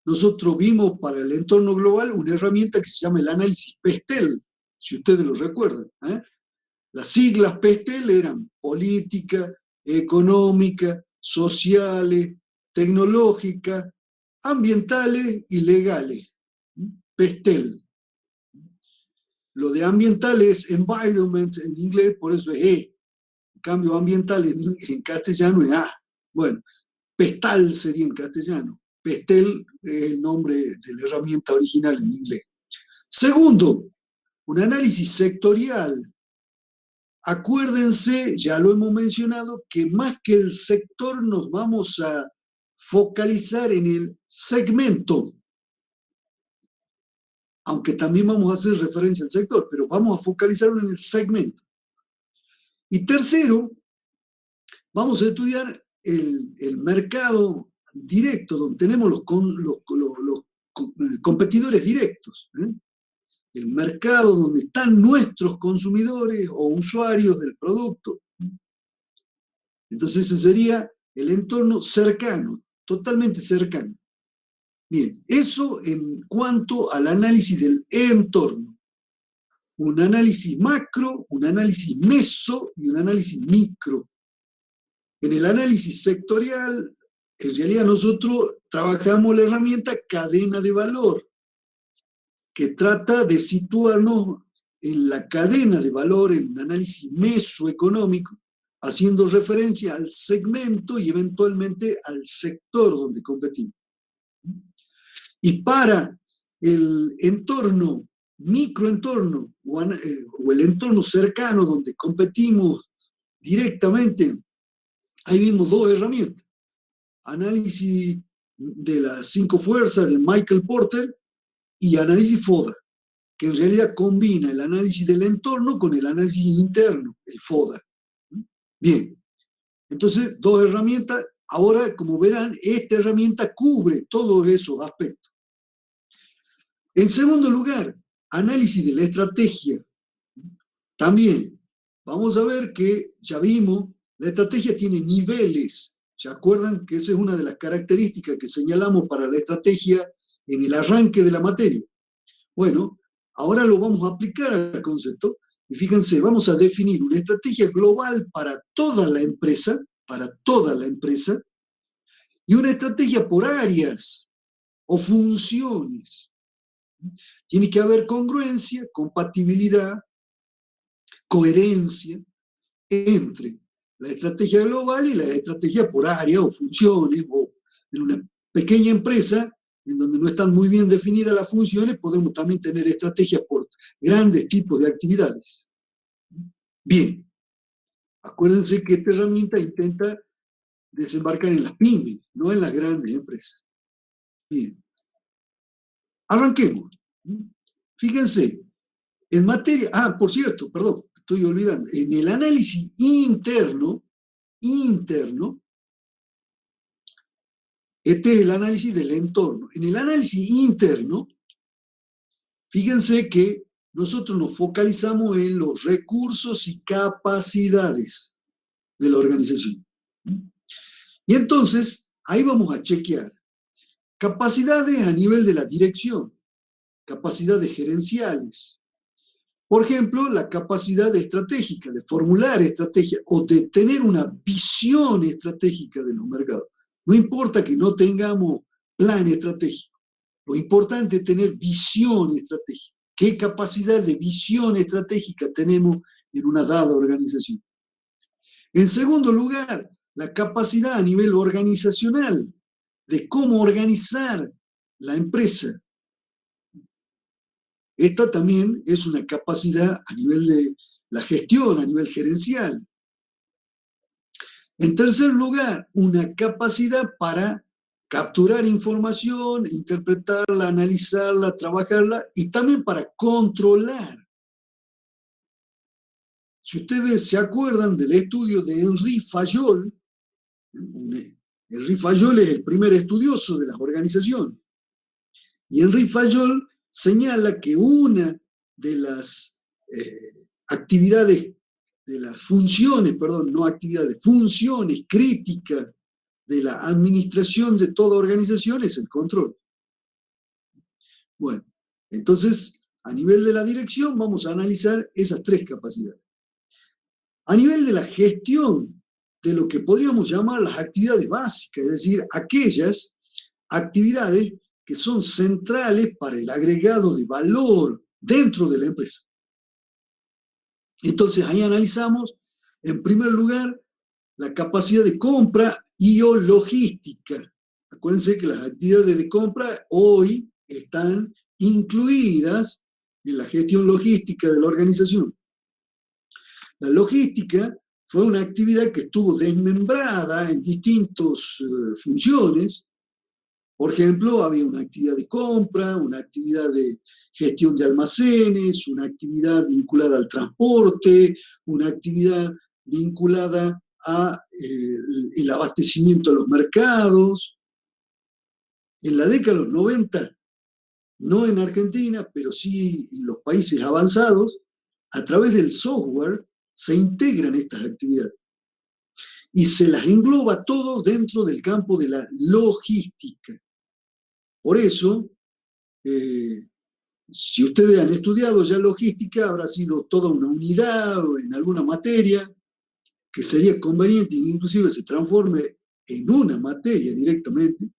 nosotros vimos para el entorno global una herramienta que se llama el análisis PESTEL, si ustedes lo recuerdan. Las siglas PESTEL eran política, económica, sociales, tecnológicas, ambientales y legales. PESTEL. Lo de ambiental es environment en inglés, por eso es E. En cambio, ambiental en castellano es A. Bueno, PESTAL sería en castellano. PESTEL es el nombre de la herramienta original en inglés. Segundo, un análisis sectorial. Acuérdense, ya lo hemos mencionado, que más que el sector nos vamos a focalizar en el segmento, aunque también vamos a hacer referencia al sector, pero vamos a focalizarlo en el segmento. Y tercero, vamos a estudiar el mercado directo, donde tenemos los competidores directos. El mercado donde están nuestros consumidores o usuarios del producto. Entonces ese sería el entorno cercano, totalmente cercano. Bien, eso en cuanto al análisis del entorno. Un análisis macro, un análisis meso y un análisis micro. En el análisis sectorial, en realidad nosotros trabajamos la herramienta cadena de valor, que trata de situarnos en la cadena de valor, en un análisis mesoeconómico, haciendo referencia al segmento y eventualmente al sector donde competimos. Y para el entorno, microentorno, o el entorno cercano donde competimos directamente, ahí vimos dos herramientas. Análisis de las 5 fuerzas de Michael Porter y análisis FODA, que en realidad combina el análisis del entorno con el análisis interno, el FODA. Bien, entonces, dos herramientas. Ahora, como verán, esta herramienta cubre todos esos aspectos. En segundo lugar, análisis de la estrategia. También, vamos a ver que ya vimos, la estrategia tiene niveles. ¿Se acuerdan que esa es una de las características que señalamos para la estrategia en el arranque de la materia? Bueno, ahora lo vamos a aplicar al concepto y fíjense, vamos a definir una estrategia global para toda la empresa, y una estrategia por áreas o funciones. Tiene que haber congruencia, compatibilidad, coherencia entre la estrategia global y la estrategia por área o funciones, o en una pequeña empresa en donde no están muy bien definidas las funciones, podemos también tener estrategias por grandes tipos de actividades. Bien, acuérdense que esta herramienta intenta desembarcar en las pymes, no en las grandes empresas. Bien, arranquemos. Fíjense, en materia, por cierto, perdón, estoy olvidando, en el análisis interno, este es el análisis del entorno. En el análisis interno, fíjense que nosotros nos focalizamos en los recursos y capacidades de la organización. Y entonces, ahí vamos a chequear capacidades a nivel de la dirección, capacidades gerenciales. Por ejemplo, la capacidad estratégica, de formular estrategias o de tener una visión estratégica de los mercados. No importa que no tengamos plan estratégico, lo importante es tener visión estratégica. ¿Qué capacidad de visión estratégica tenemos en una dada organización? En segundo lugar, la capacidad a nivel organizacional, de cómo organizar la empresa. Esta también es una capacidad a nivel de la gestión, a nivel gerencial. En tercer lugar, una capacidad para capturar información, interpretarla, analizarla, trabajarla y también para controlar. Si ustedes se acuerdan del estudio de Henri Fayol, Henri Fayol es el primer estudioso de las organizaciones. Y Henri Fayol señala que una de las actividades, de las funciones, perdón, no actividades, funciones críticas de la administración de toda organización es el control. Bueno, entonces, a nivel de la dirección, vamos a analizar esas tres capacidades. A nivel de la gestión de lo que podríamos llamar las actividades básicas, es decir, aquellas actividades que son centrales para el agregado de valor dentro de la empresa. Entonces, ahí analizamos, en primer lugar, la capacidad de compra y o logística. Acuérdense que las actividades de compra hoy están incluidas en la gestión logística de la organización. La logística fue una actividad que estuvo desmembrada en distintas funciones. Por ejemplo, había una actividad de compra, una actividad de gestión de almacenes, una actividad vinculada al transporte, una actividad vinculada a el abastecimiento de los mercados. En la década de los 90, no en Argentina, pero sí en los países avanzados, a través del software se integran estas actividades y se las engloba todo dentro del campo de la logística. Por eso, si ustedes han estudiado ya logística, habrá sido toda una unidad o en alguna materia que sería conveniente e inclusive se transforme en una materia directamente.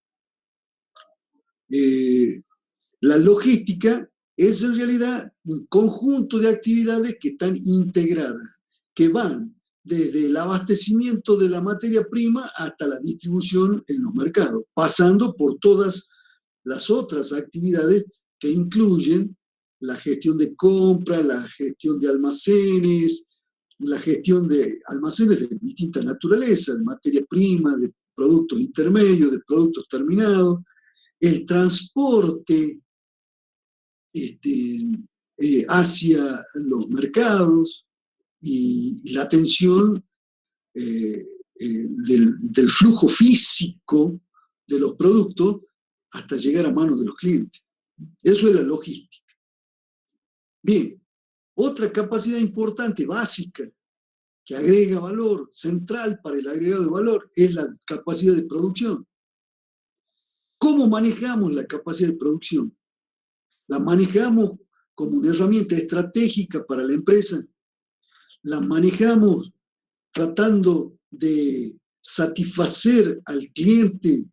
La logística es en realidad un conjunto de actividades que están integradas, que van desde el abastecimiento de la materia prima hasta la distribución en los mercados, pasando por todas las otras actividades que incluyen la gestión de compra, la gestión de almacenes, la gestión de almacenes de distinta naturaleza, de materia prima, de productos intermedios, de productos terminados, el transporte hacia los mercados y la atención del flujo físico de los productos hasta llegar a manos de los clientes. Eso es la logística. Bien, otra capacidad importante, básica, que agrega valor, central para el agregado de valor, es la capacidad de producción. ¿Cómo manejamos la capacidad de producción? La manejamos como una herramienta estratégica para la empresa, la manejamos tratando de satisfacer al cliente,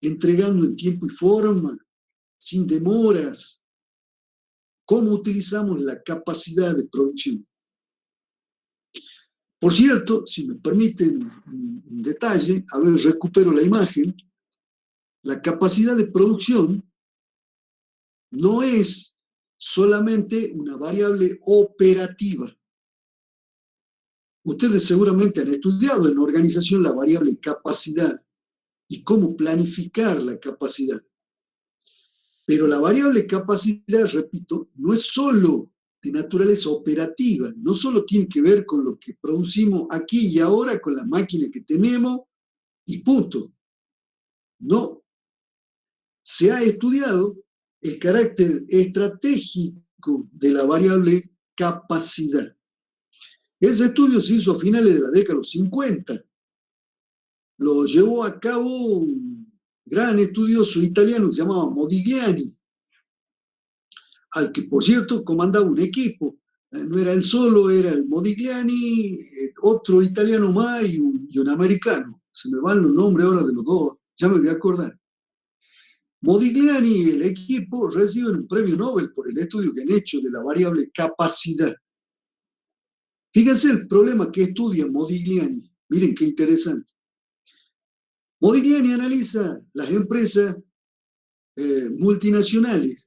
entregando en tiempo y forma, sin demoras. ¿Cómo utilizamos la capacidad de producción? Por cierto, si me permiten un detalle, a ver, recupero la imagen, la capacidad de producción no es solamente una variable operativa. Ustedes seguramente han estudiado en organización la variable capacidad y cómo planificar la capacidad. Pero la variable capacidad, repito, no es solo de naturaleza operativa, no solo tiene que ver con lo que producimos aquí y ahora con la máquina que tenemos y punto. No, se ha estudiado el carácter estratégico de la variable capacidad. Ese estudio se hizo a finales de la década de los 50. Lo llevó a cabo un gran estudioso italiano que se llamaba Modigliani, al que, por cierto, comandaba un equipo. No era él solo, era el Modigliani, otro italiano más y un americano. Se me van los nombres ahora de los dos, ya me voy a acordar. Modigliani y el equipo reciben un premio Nobel por el estudio que han hecho de la variable capacidad. Fíjense el problema que estudia Modigliani. Miren qué interesante. Modigliani analiza las empresas multinacionales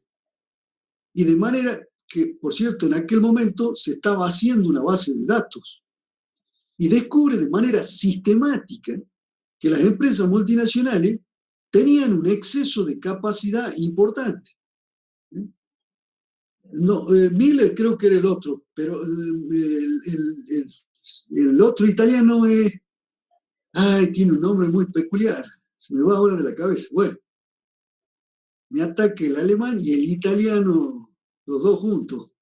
y de manera que, por cierto, en aquel momento se estaba haciendo una base de datos y descubre de manera sistemática que las empresas multinacionales tenían un exceso de capacidad importante. No, Miller creo que era el otro, pero el otro italiano es, ay, tiene un nombre muy peculiar, se me va ahora de la cabeza. Bueno, me ataca el alemán y el italiano, los dos juntos,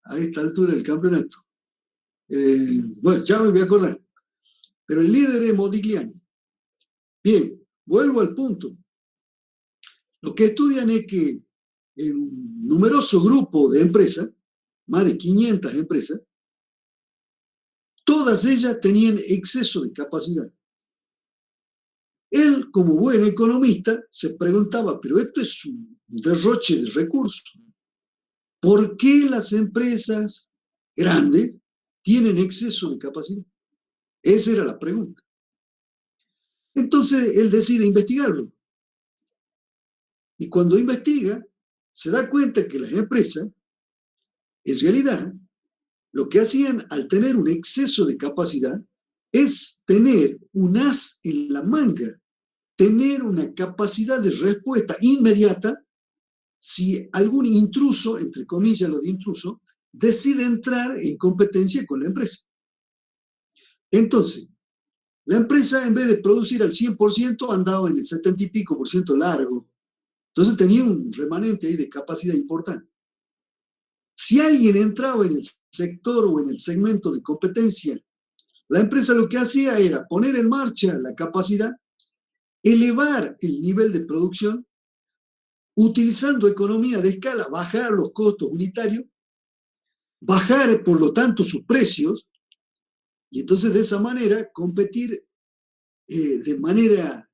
a esta altura del campeonato. Bueno, ya me voy a acordar. Pero el líder es Modigliani. Bien, vuelvo al punto. Lo que estudian es que en un numeroso grupo de empresas, más de 500 empresas, todas ellas tenían exceso de capacidad. Él, como buen economista, se preguntaba, pero esto es un derroche de recursos. ¿Por qué las empresas grandes tienen exceso de capacidad? Esa era la pregunta. Entonces él decide investigarlo. Y cuando investiga, se da cuenta que las empresas, en realidad, lo que hacían al tener un exceso de capacidad es tener un as en la manga, tener una capacidad de respuesta inmediata si algún intruso, entre comillas lo de intruso, decide entrar en competencia con la empresa. Entonces, la empresa, en vez de producir al 100%, andaba en el 70 y pico por ciento largo. Entonces tenía un remanente ahí de capacidad importante. Si alguien entraba en el sector o en el segmento de competencia, la empresa lo que hacía era poner en marcha la capacidad, elevar el nivel de producción, utilizando economía de escala, bajar los costos unitarios, bajar, por lo tanto, sus precios, y entonces de esa manera competir de manera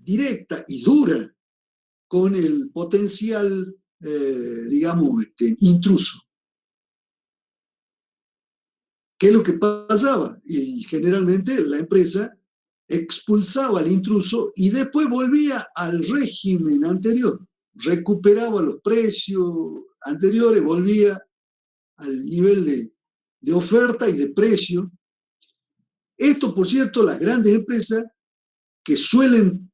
directa y dura con el potencial, digamos, intruso. ¿Qué es lo que pasaba? Y generalmente la empresa expulsaba al intruso y después volvía al régimen anterior, recuperaba los precios anteriores, volvía al nivel de oferta y de precio. Esto, por cierto, las grandes empresas que suelen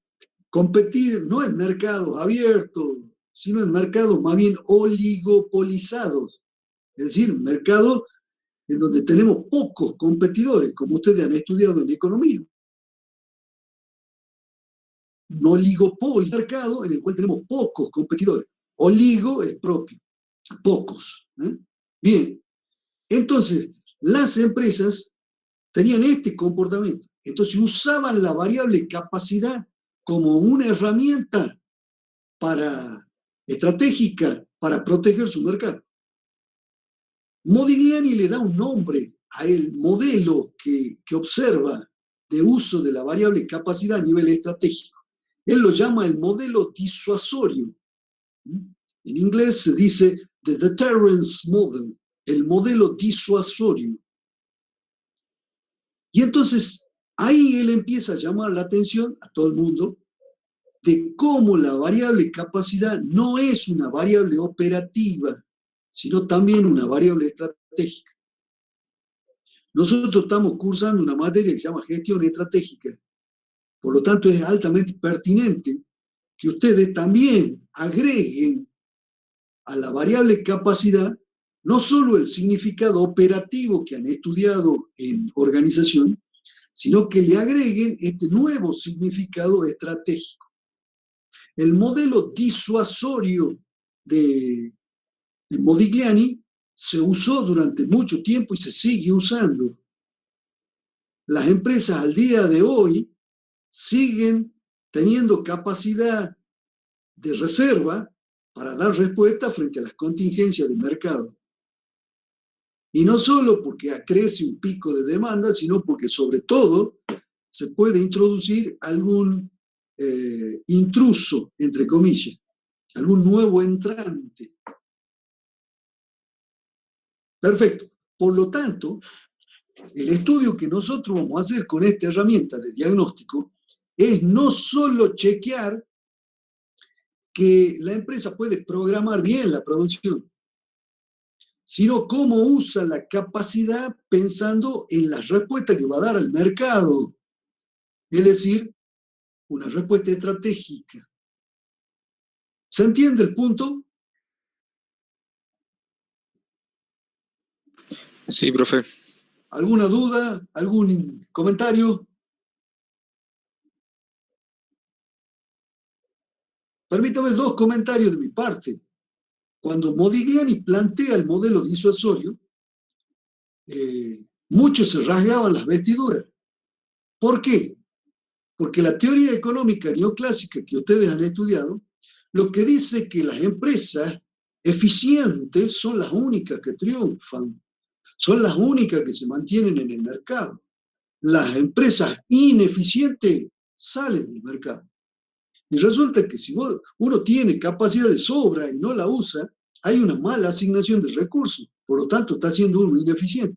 competir no en mercados abiertos, sino en mercados más bien oligopolizados, es decir, mercados en donde tenemos pocos competidores, como ustedes han estudiado en economía. Un oligopolio, mercado en el cual tenemos pocos competidores. Oligo es propio, pocos. Bien, entonces las empresas tenían este comportamiento. Entonces usaban la variable capacidad como una herramienta estratégica para proteger su mercado. Modigliani le da un nombre al modelo que observa de uso de la variable capacidad a nivel estratégico. Él lo llama el modelo disuasorio. En inglés se dice the deterrence model, el modelo disuasorio. Y entonces ahí él empieza a llamar la atención a todo el mundo de cómo la variable capacidad no es una variable operativa, sino también una variable estratégica. Nosotros estamos cursando una materia que se llama gestión estratégica. Por lo tanto, es altamente pertinente que ustedes también agreguen a la variable capacidad no solo el significado operativo que han estudiado en organización, sino que le agreguen este nuevo significado estratégico. El modelo disuasorio de Modigliani se usó durante mucho tiempo y se sigue usando. Las empresas al día de hoy siguen teniendo capacidad de reserva para dar respuesta frente a las contingencias del mercado. Y no solo porque crece un pico de demanda, sino porque sobre todo se puede introducir algún intruso, entre comillas, algún nuevo entrante. Perfecto. Por lo tanto, el estudio que nosotros vamos a hacer con esta herramienta de diagnóstico es no solo chequear que la empresa puede programar bien la producción, sino cómo usa la capacidad pensando en las respuestas que va a dar al mercado. Es decir, una respuesta estratégica. ¿Se entiende el punto? Sí, profe. ¿Alguna duda? ¿Algún comentario? Permítame dos comentarios de mi parte. Cuando Modigliani plantea el modelo disuasorio, muchos se rasgaban las vestiduras. ¿Por qué? Porque la teoría económica neoclásica que ustedes han estudiado lo que dice que las empresas eficientes son las únicas que triunfan, son las únicas que se mantienen en el mercado. Las empresas ineficientes salen del mercado. Y resulta que si uno tiene capacidad de sobra y no la usa, hay una mala asignación de recursos. Por lo tanto, está siendo uno ineficiente.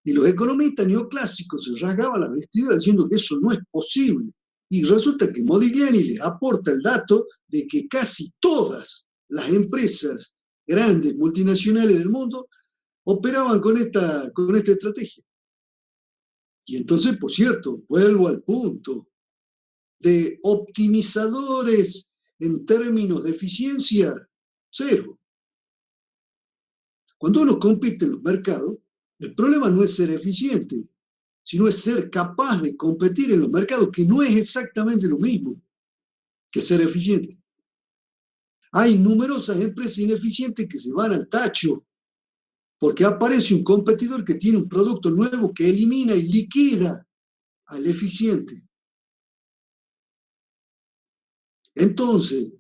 Y los economistas neoclásicos se rasgaban las vestiduras diciendo que eso no es posible. Y resulta que Modigliani les aporta el dato de que casi todas las empresas grandes, multinacionales del mundo, operaban con esta estrategia. Y entonces, por cierto, vuelvo al punto de optimizadores en términos de eficiencia, cero. Cuando uno compite en los mercados, el problema no es ser eficiente, sino es ser capaz de competir en los mercados, que no es exactamente lo mismo que ser eficiente. Hay numerosas empresas ineficientes que se van al tacho porque aparece un competidor que tiene un producto nuevo que elimina y liquida al eficiente. Entonces,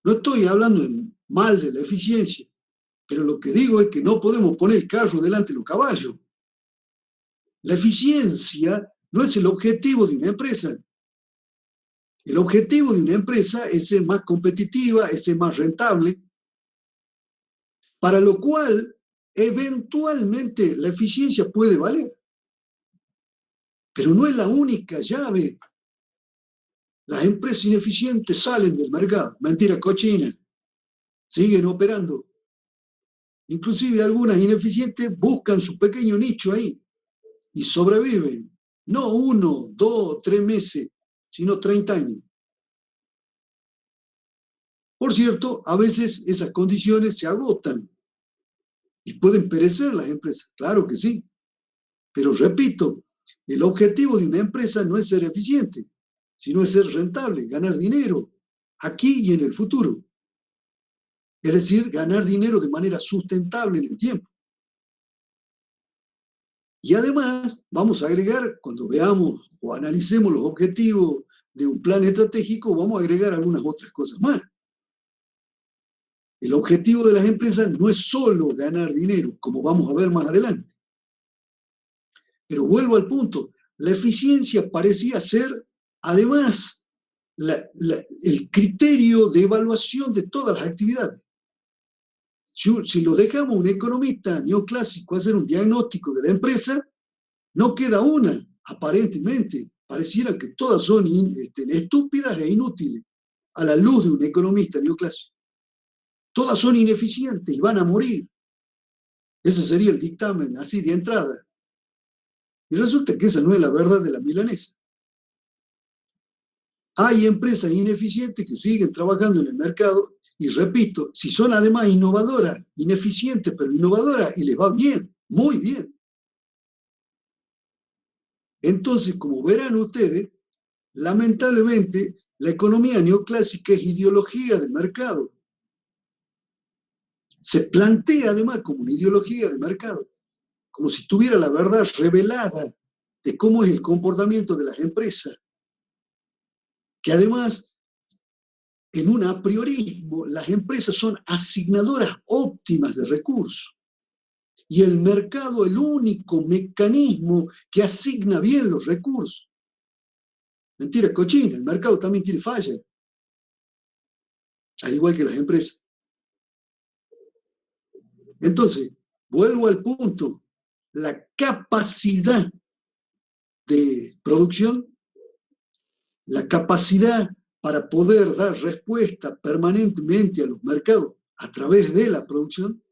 no estoy hablando mal de la eficiencia, pero lo que digo es que no podemos poner el carro delante de los caballos. La eficiencia no es el objetivo de una empresa. El objetivo de una empresa es ser más competitiva, es ser más rentable, para lo cual eventualmente la eficiencia puede valer, pero no es la única llave. Las empresas ineficientes salen del mercado, mentira cochina, siguen operando. Inclusive algunas ineficientes buscan su pequeño nicho ahí y sobreviven, no 1, 2, 3 meses, sino 30 años. Por cierto, a veces esas condiciones se agotan y pueden perecer las empresas, claro que sí. Pero repito, el objetivo de una empresa no es ser eficiente, sino es ser rentable, ganar dinero, aquí y en el futuro. Es decir, ganar dinero de manera sustentable en el tiempo. Y además, vamos a agregar, cuando veamos o analicemos los objetivos de un plan estratégico, vamos a agregar algunas otras cosas más. El objetivo de las empresas no es solo ganar dinero, como vamos a ver más adelante. Pero vuelvo al punto, la eficiencia parecía ser, además, el criterio de evaluación de todas las actividades. Si lo dejamos a un economista neoclásico hacer un diagnóstico de la empresa, no queda una, aparentemente. Pareciera que todas son estúpidas e inútiles a la luz de un economista neoclásico. Todas son ineficientes y van a morir. Ese sería el dictamen, así de entrada. Y resulta que esa no es la verdad de la milanesa. Hay empresas ineficientes que siguen trabajando en el mercado y repito, si son además innovadoras, ineficientes pero innovadoras y les va bien, muy bien. Entonces, como verán ustedes, lamentablemente la economía neoclásica es ideología del mercado. Se plantea además como una ideología del mercado, como si tuviera la verdad revelada de cómo es el comportamiento de las empresas, que además en un a priorismo, las empresas son asignadoras óptimas de recursos y el mercado el único mecanismo que asigna bien los recursos. Mentira cochina, el mercado también tiene fallas, al igual que las empresas. Entonces, vuelvo al punto, la capacidad de producción, la capacidad para poder dar respuesta permanentemente a los mercados a través de la producción,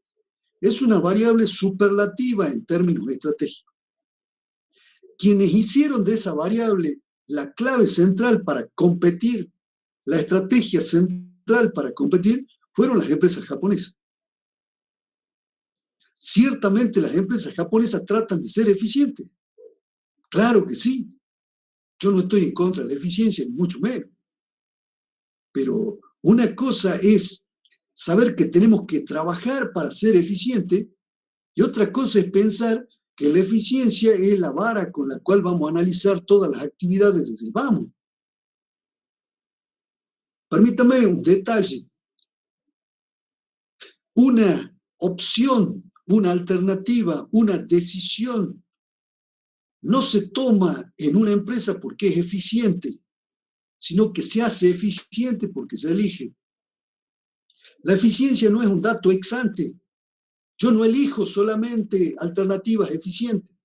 es una variable superlativa en términos estratégicos. Quienes hicieron de esa variable la clave central para competir, la estrategia central para competir, fueron las empresas japonesas. Ciertamente las empresas japonesas tratan de ser eficientes. Claro que sí. Yo no estoy en contra de la eficiencia, ni mucho menos. Pero una cosa es saber que tenemos que trabajar para ser eficientes y otra cosa es pensar que la eficiencia es la vara con la cual vamos a analizar todas las actividades desde el vamos. Permítame un detalle. Una opción, una alternativa, una decisión no se toma en una empresa porque es eficiente, sino que se hace eficiente porque se elige. La eficiencia no es un dato ex ante. Yo no elijo solamente alternativas eficientes.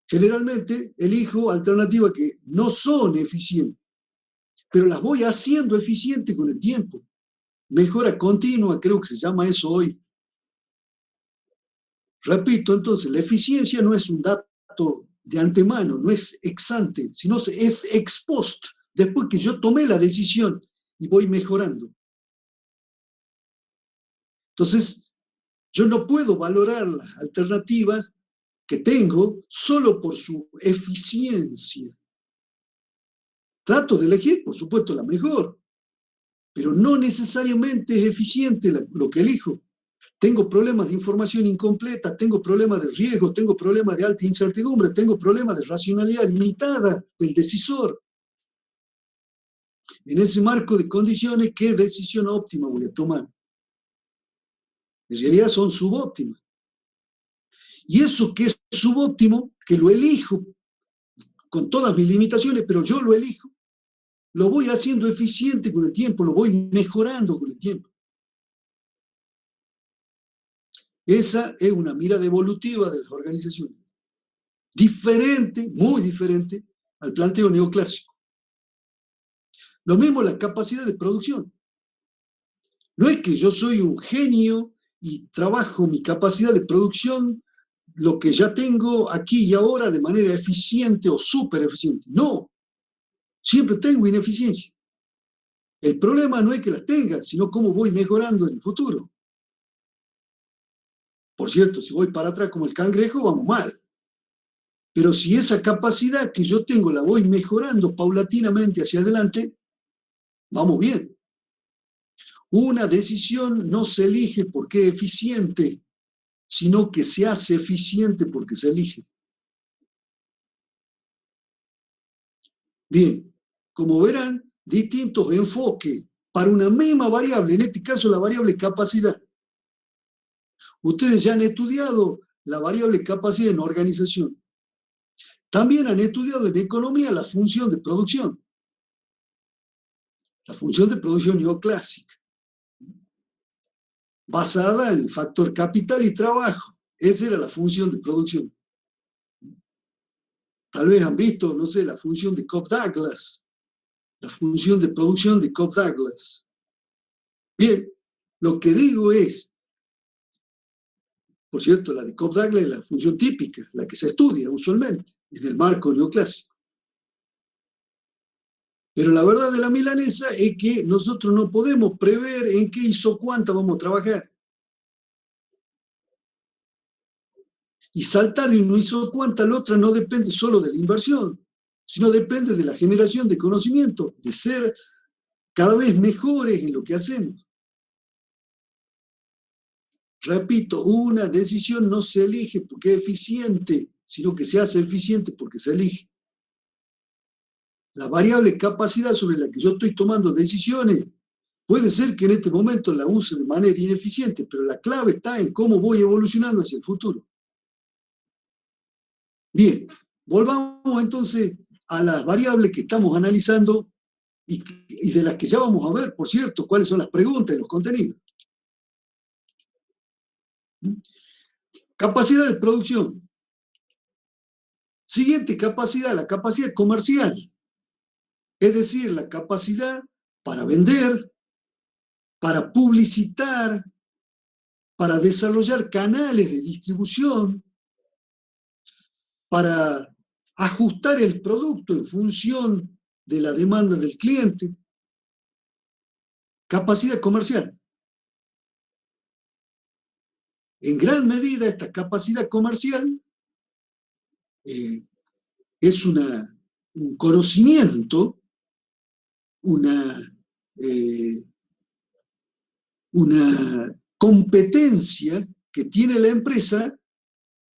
Generalmente elijo alternativas que no son eficientes, pero las voy haciendo eficientes con el tiempo. Mejora continua, creo que se llama eso hoy. Repito, entonces, la eficiencia no es un dato de antemano, no es ex ante, sino es ex post, después que yo tomé la decisión y voy mejorando. Entonces, yo no puedo valorar las alternativas que tengo solo por su eficiencia. Trato de elegir, por supuesto, la mejor, pero no necesariamente es eficiente lo que elijo. Tengo problemas de información incompleta, tengo problemas de riesgo, tengo problemas de alta incertidumbre, tengo problemas de racionalidad limitada del decisor. En ese marco de condiciones, ¿qué decisión óptima voy a tomar? En realidad son subóptimas. Y eso que es subóptimo, que lo elijo con todas mis limitaciones, pero yo lo elijo, lo voy haciendo eficiente con el tiempo, lo voy mejorando con el tiempo. Esa es una mirada evolutiva de las organizaciones. Diferente, muy diferente al planteo neoclásico. Lo mismo la capacidad de producción. No es que yo soy un genio y trabajo mi capacidad de producción, lo que ya tengo aquí y ahora de manera eficiente o súper eficiente. No, siempre tengo ineficiencia. El problema no es que las tenga, sino cómo voy mejorando en el futuro. Por cierto, si voy para atrás como el cangrejo, vamos mal. Pero si esa capacidad que yo tengo la voy mejorando paulatinamente hacia adelante, vamos bien. Una decisión no se elige porque es eficiente, sino que se hace eficiente porque se elige. Bien, como verán, distintos enfoques para una misma variable, en este caso la variable capacidad. Ustedes ya han estudiado la variable capacidad en organización. También han estudiado en economía la función de producción, la función de producción neoclásica, basada en el factor capital y trabajo. Esa era la función de producción. Tal vez han visto, no sé, la función de Cobb-Douglas, la función de producción de Cobb-Douglas. Bien, lo que digo es, por cierto, la de Cobb-Douglas es la función típica, la que se estudia usualmente en el marco neoclásico. Pero la verdad de la milanesa es que nosotros no podemos prever en qué isocuanta vamos a trabajar. Y saltar de un isocuanta al otro no depende solo de la inversión, sino depende de la generación de conocimiento, de ser cada vez mejores en lo que hacemos. Repito, una decisión no se elige porque es eficiente, sino que se hace eficiente porque se elige. La variable capacidad sobre la que yo estoy tomando decisiones puede ser que en este momento la use de manera ineficiente, pero la clave está en cómo voy evolucionando hacia el futuro. Bien, volvamos entonces a las variables que estamos analizando y de las que ya vamos a ver, por cierto, cuáles son las preguntas y los contenidos. Capacidad de producción. Siguiente capacidad, la capacidad comercial. Es decir, la capacidad para vender, para publicitar, para desarrollar canales de distribución, para ajustar el producto en función de la demanda del cliente. Capacidad comercial. En gran medida, esta capacidad comercial es un conocimiento, una, eh, una competencia que tiene la empresa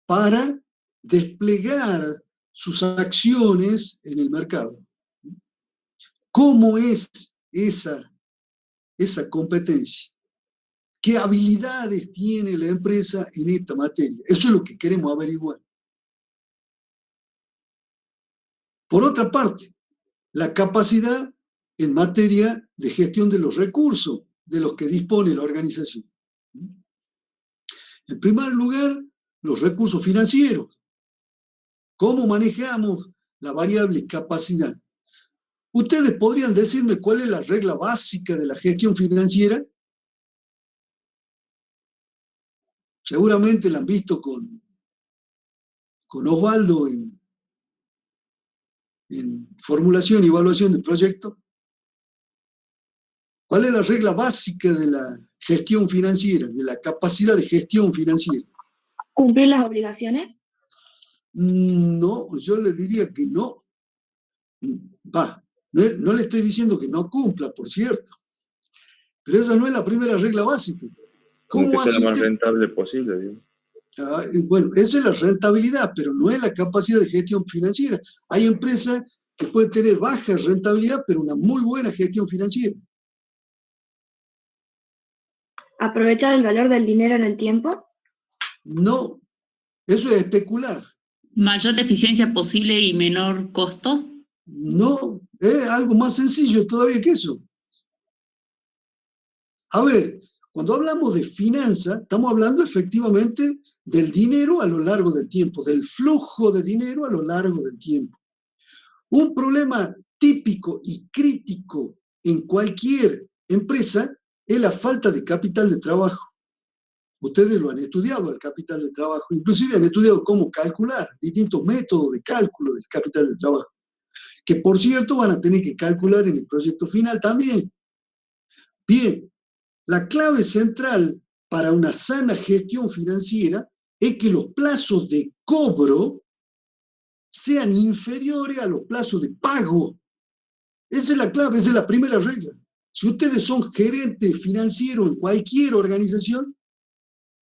para desplegar sus acciones en el mercado. ¿Cómo es esa, esa competencia? ¿Qué habilidades tiene la empresa en esta materia? Eso es lo que queremos averiguar. Por otra parte, la capacidad en materia de gestión de los recursos de los que dispone la organización. En primer lugar, los recursos financieros. ¿Cómo manejamos la variable capacidad? ¿Ustedes podrían decirme cuál es la regla básica de la gestión financiera? Seguramente la han visto con Osvaldo en formulación y evaluación de proyectos. ¿Cuál es la regla básica de la gestión financiera, de la capacidad de gestión financiera? ¿Cumplir las obligaciones? No, yo le diría que no. Va, no le estoy diciendo que no cumpla, por cierto, pero esa no es la primera regla básica. Como que ¿Cómo sea hace lo más usted? rentable posible, digamos. Bueno, eso es la rentabilidad, pero no es la capacidad de gestión financiera. Hay empresas que pueden tener baja rentabilidad, pero una muy buena gestión financiera. ¿Aprovechar el valor del dinero en el tiempo? No, eso es especular. Mayor eficiencia posible y menor costo. No, es algo más sencillo todavía que eso. A ver, cuando hablamos de finanza, estamos hablando efectivamente del dinero a lo largo del tiempo, del flujo de dinero a lo largo del tiempo. Un problema típico y crítico en cualquier empresa es la falta de capital de trabajo. Ustedes lo han estudiado, el capital de trabajo, inclusive han estudiado cómo calcular distintos métodos de cálculo del capital de trabajo, que por cierto van a tener que calcular en el proyecto final también. Bien, la clave central para una sana gestión financiera es que los plazos de cobro sean inferiores a los plazos de pago. Esa es la clave, esa es la primera regla. Si ustedes son gerentes financieros en cualquier organización,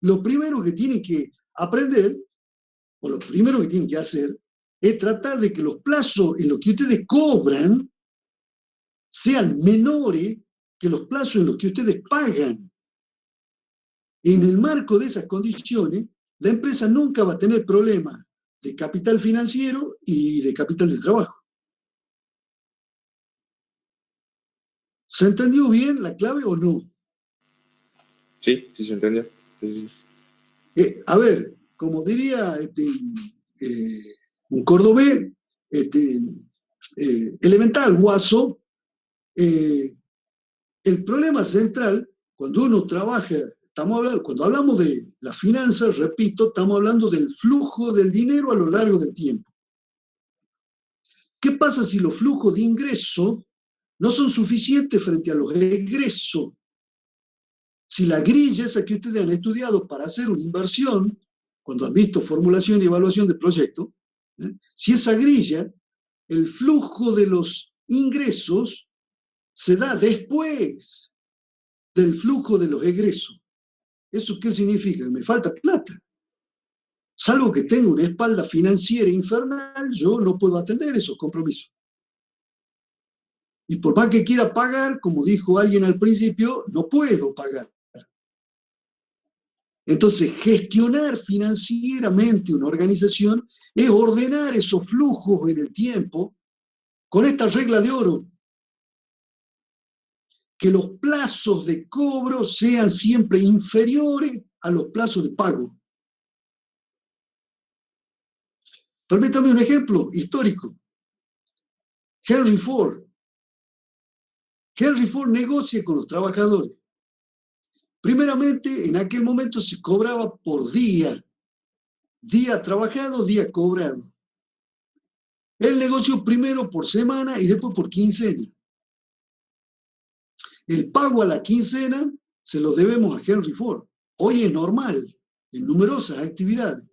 lo primero que tienen que aprender, o lo primero que tienen que hacer, es tratar de que los plazos en los que ustedes cobran sean menores que los plazos en los que ustedes pagan. En el marco de esas condiciones, la empresa nunca va a tener problemas de capital financiero y de capital de trabajo. ¿Se entendió bien la clave o no? Sí, sí se entendió. Sí, sí. A ver, como diría un cordobés, elemental, guaso, el problema central, cuando uno trabaja, cuando hablamos de las finanzas, repito, estamos hablando del flujo del dinero a lo largo del tiempo. ¿Qué pasa si los flujos de ingreso no son suficientes frente a los egresos? Si la grilla esa que ustedes han estudiado para hacer una inversión, cuando han visto formulación y evaluación de proyecto, si esa grilla, el flujo de los ingresos, se da después del flujo de los egresos. ¿Eso qué significa? Me falta plata. Salvo que tenga una espalda financiera infernal, yo no puedo atender esos compromisos. Y por más que quiera pagar, como dijo alguien al principio, no puedo pagar. Entonces, gestionar financieramente una organización es ordenar esos flujos en el tiempo con esta regla de oro. Que los plazos de cobro sean siempre inferiores a los plazos de pago. Permítame un ejemplo histórico. Henry Ford. Henry Ford negocia con los trabajadores. Primeramente, en aquel momento se cobraba por día. Día trabajado, día cobrado. El negocio primero por semana y después por quincena. El pago a la quincena se lo debemos a Henry Ford. Hoy es normal en numerosas actividades,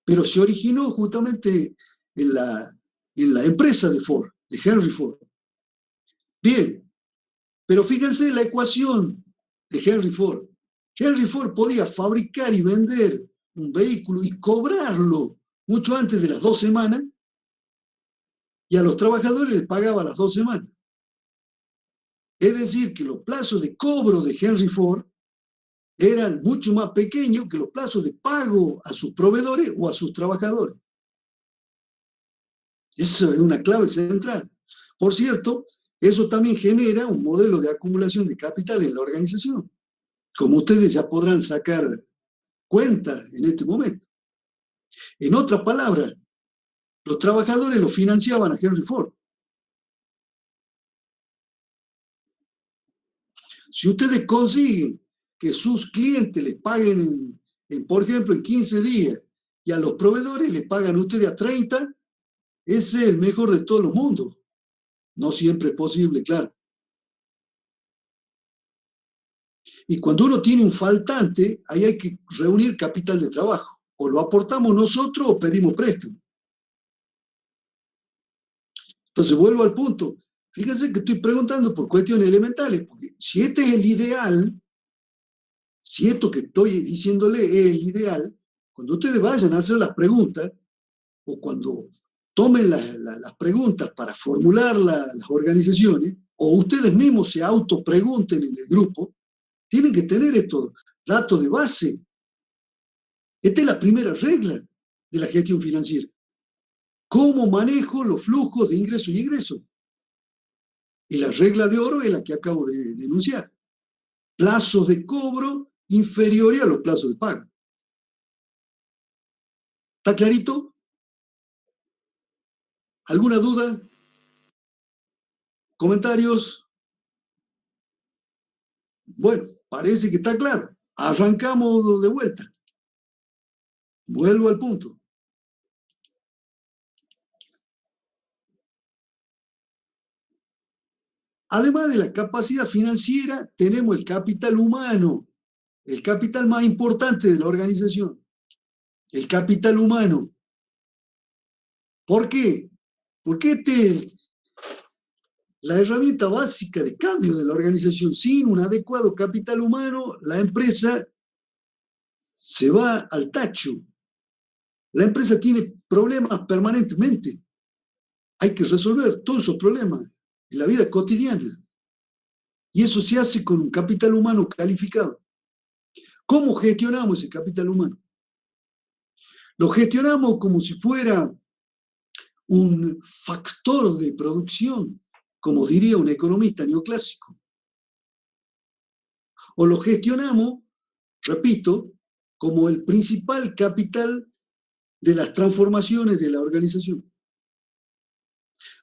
pero se originó justamente en la empresa de Ford, de Henry Ford. Bien, pero fíjense la ecuación de Henry Ford. Henry Ford podía fabricar y vender un vehículo y cobrarlo mucho antes de las 2 semanas, y a los trabajadores les pagaba las 2 semanas. Es decir, que los plazos de cobro de Henry Ford eran mucho más pequeños que los plazos de pago a sus proveedores o a sus trabajadores. Eso es una clave central. Por cierto, eso también genera un modelo de acumulación de capital en la organización, como ustedes ya podrán sacar cuenta en este momento. En otras palabras, los trabajadores lo financiaban a Henry Ford. Si ustedes consiguen que sus clientes les paguen, por ejemplo, en 15 días, y a los proveedores les pagan ustedes a 30, ese es el mejor de todos los mundos. No siempre es posible, claro. Y cuando uno tiene un faltante, ahí hay que reunir capital de trabajo. O lo aportamos nosotros o pedimos préstamo. Entonces vuelvo al punto. Fíjense que estoy preguntando por cuestiones elementales, porque si este es el ideal, si esto que estoy diciéndole es el ideal, cuando ustedes vayan a hacer las preguntas, o cuando tomen las preguntas para formular las organizaciones, o ustedes mismos se autopregunten en el grupo, tienen que tener estos datos de base. Esta es la primera regla de la gestión financiera. ¿Cómo manejo los flujos de ingresos y egresos? Y la regla de oro es la que acabo de denunciar. Plazos de cobro inferiores a los plazos de pago. ¿Está clarito? ¿Alguna duda? ¿Comentarios? Bueno, parece que está claro. Arrancamos de vuelta. Vuelvo al punto. Además de la capacidad financiera, tenemos el capital humano, el capital más importante de la organización. El capital humano. ¿Por qué? Porque la herramienta básica de cambio de la organización. Sin un adecuado capital humano, la empresa se va al tacho. La empresa tiene problemas permanentemente. Hay que resolver todos esos problemas en la vida cotidiana. Y eso se hace con un capital humano calificado. ¿Cómo gestionamos ese capital humano? Lo gestionamos como si fuera un factor de producción, como diría un economista neoclásico. O lo gestionamos, repito, como el principal capital de las transformaciones de la organización.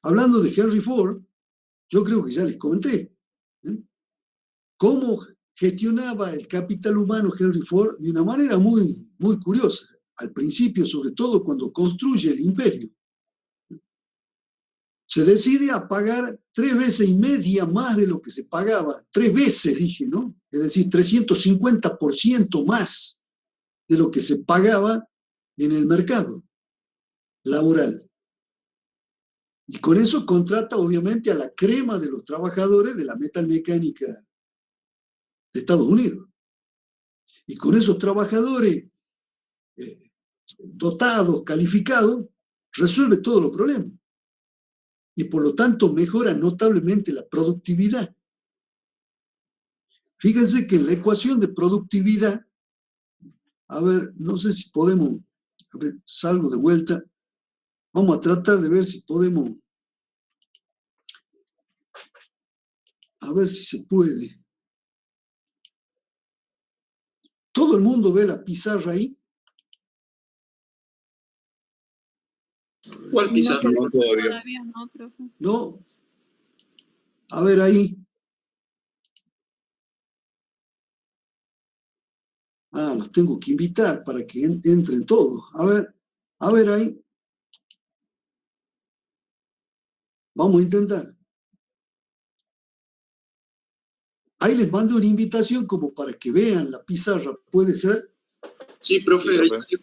Hablando de Henry Ford, yo creo que ya les comenté, ¿eh? Cómo gestionaba el capital humano Henry Ford de una manera muy, muy curiosa. Al principio, sobre todo cuando construye el imperio, se decide a pagar 3 veces y media más de lo que se pagaba. 3 veces, dije, ¿no? Es decir, 350% más de lo que se pagaba en el mercado laboral. Y con eso contrata, obviamente, a la crema de los trabajadores de la metalmecánica de Estados Unidos. Y con esos trabajadores dotados, calificados, resuelve todos los problemas. Y por lo tanto mejora notablemente la productividad. Fíjense que en la ecuación de productividad, a ver, no sé si podemos, a ver, salgo de vuelta, vamos a tratar de ver si podemos, a ver si se puede. ¿Todo el mundo ve la pizarra ahí? ¿Cuál pizarra? No, todavía. Todavía no, profe. ¿No? A ver ahí. Ah, los tengo que invitar para que entren todos. A ver ahí. Vamos a intentar. Ahí les mando una invitación como para que vean la pizarra. ¿Puede ser? Sí, profe. Sí, profe.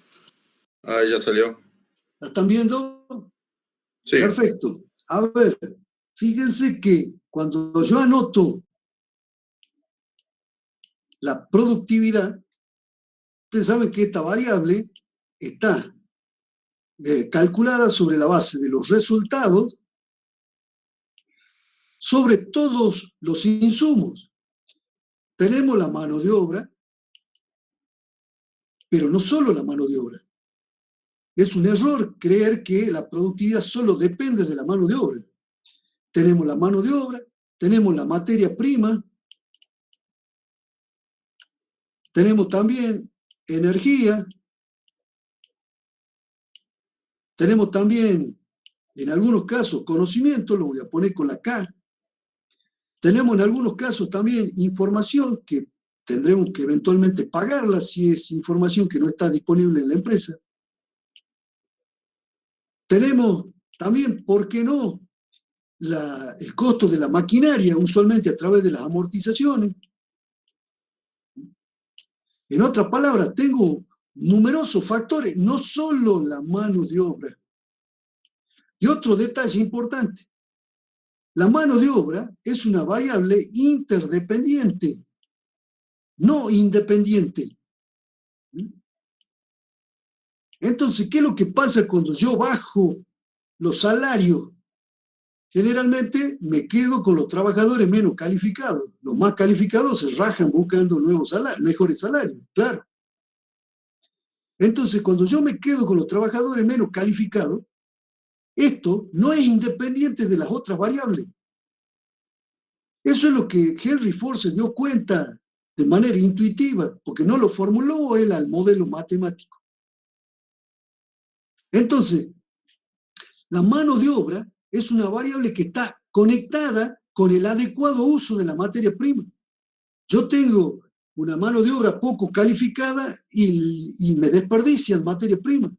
Ah, ya salió. ¿La están viendo? Sí. Perfecto. A ver, fíjense que cuando yo anoto la productividad, ustedes saben que esta variable está calculada sobre la base de los resultados sobre todos los insumos. Tenemos la mano de obra, pero no solo la mano de obra. Es un error creer que la productividad solo depende de la mano de obra. Tenemos la mano de obra, tenemos la materia prima, tenemos también energía, tenemos también, en algunos casos, conocimiento, lo voy a poner con la K. Tenemos en algunos casos también información que tendremos que eventualmente pagarla si es información que no está disponible en la empresa. Tenemos también, ¿por qué no?, el costo de la maquinaria, usualmente a través de las amortizaciones. En otras palabras, tengo numerosos factores, no solo la mano de obra. Y otro detalle importante, la mano de obra es una variable interdependiente, no independiente. Entonces, ¿qué es lo que pasa cuando yo bajo los salarios? Generalmente me quedo con los trabajadores menos calificados. Los más calificados se rajan buscando nuevos salarios, mejores salarios, claro. Entonces, cuando yo me quedo con los trabajadores menos calificados, esto no es independiente de las otras variables. Eso es lo que Henry Ford se dio cuenta de manera intuitiva, porque no lo formuló él al modelo matemático. Entonces, la mano de obra es una variable que está conectada con el adecuado uso de la materia prima. Yo tengo una mano de obra poco calificada y me desperdician materia prima.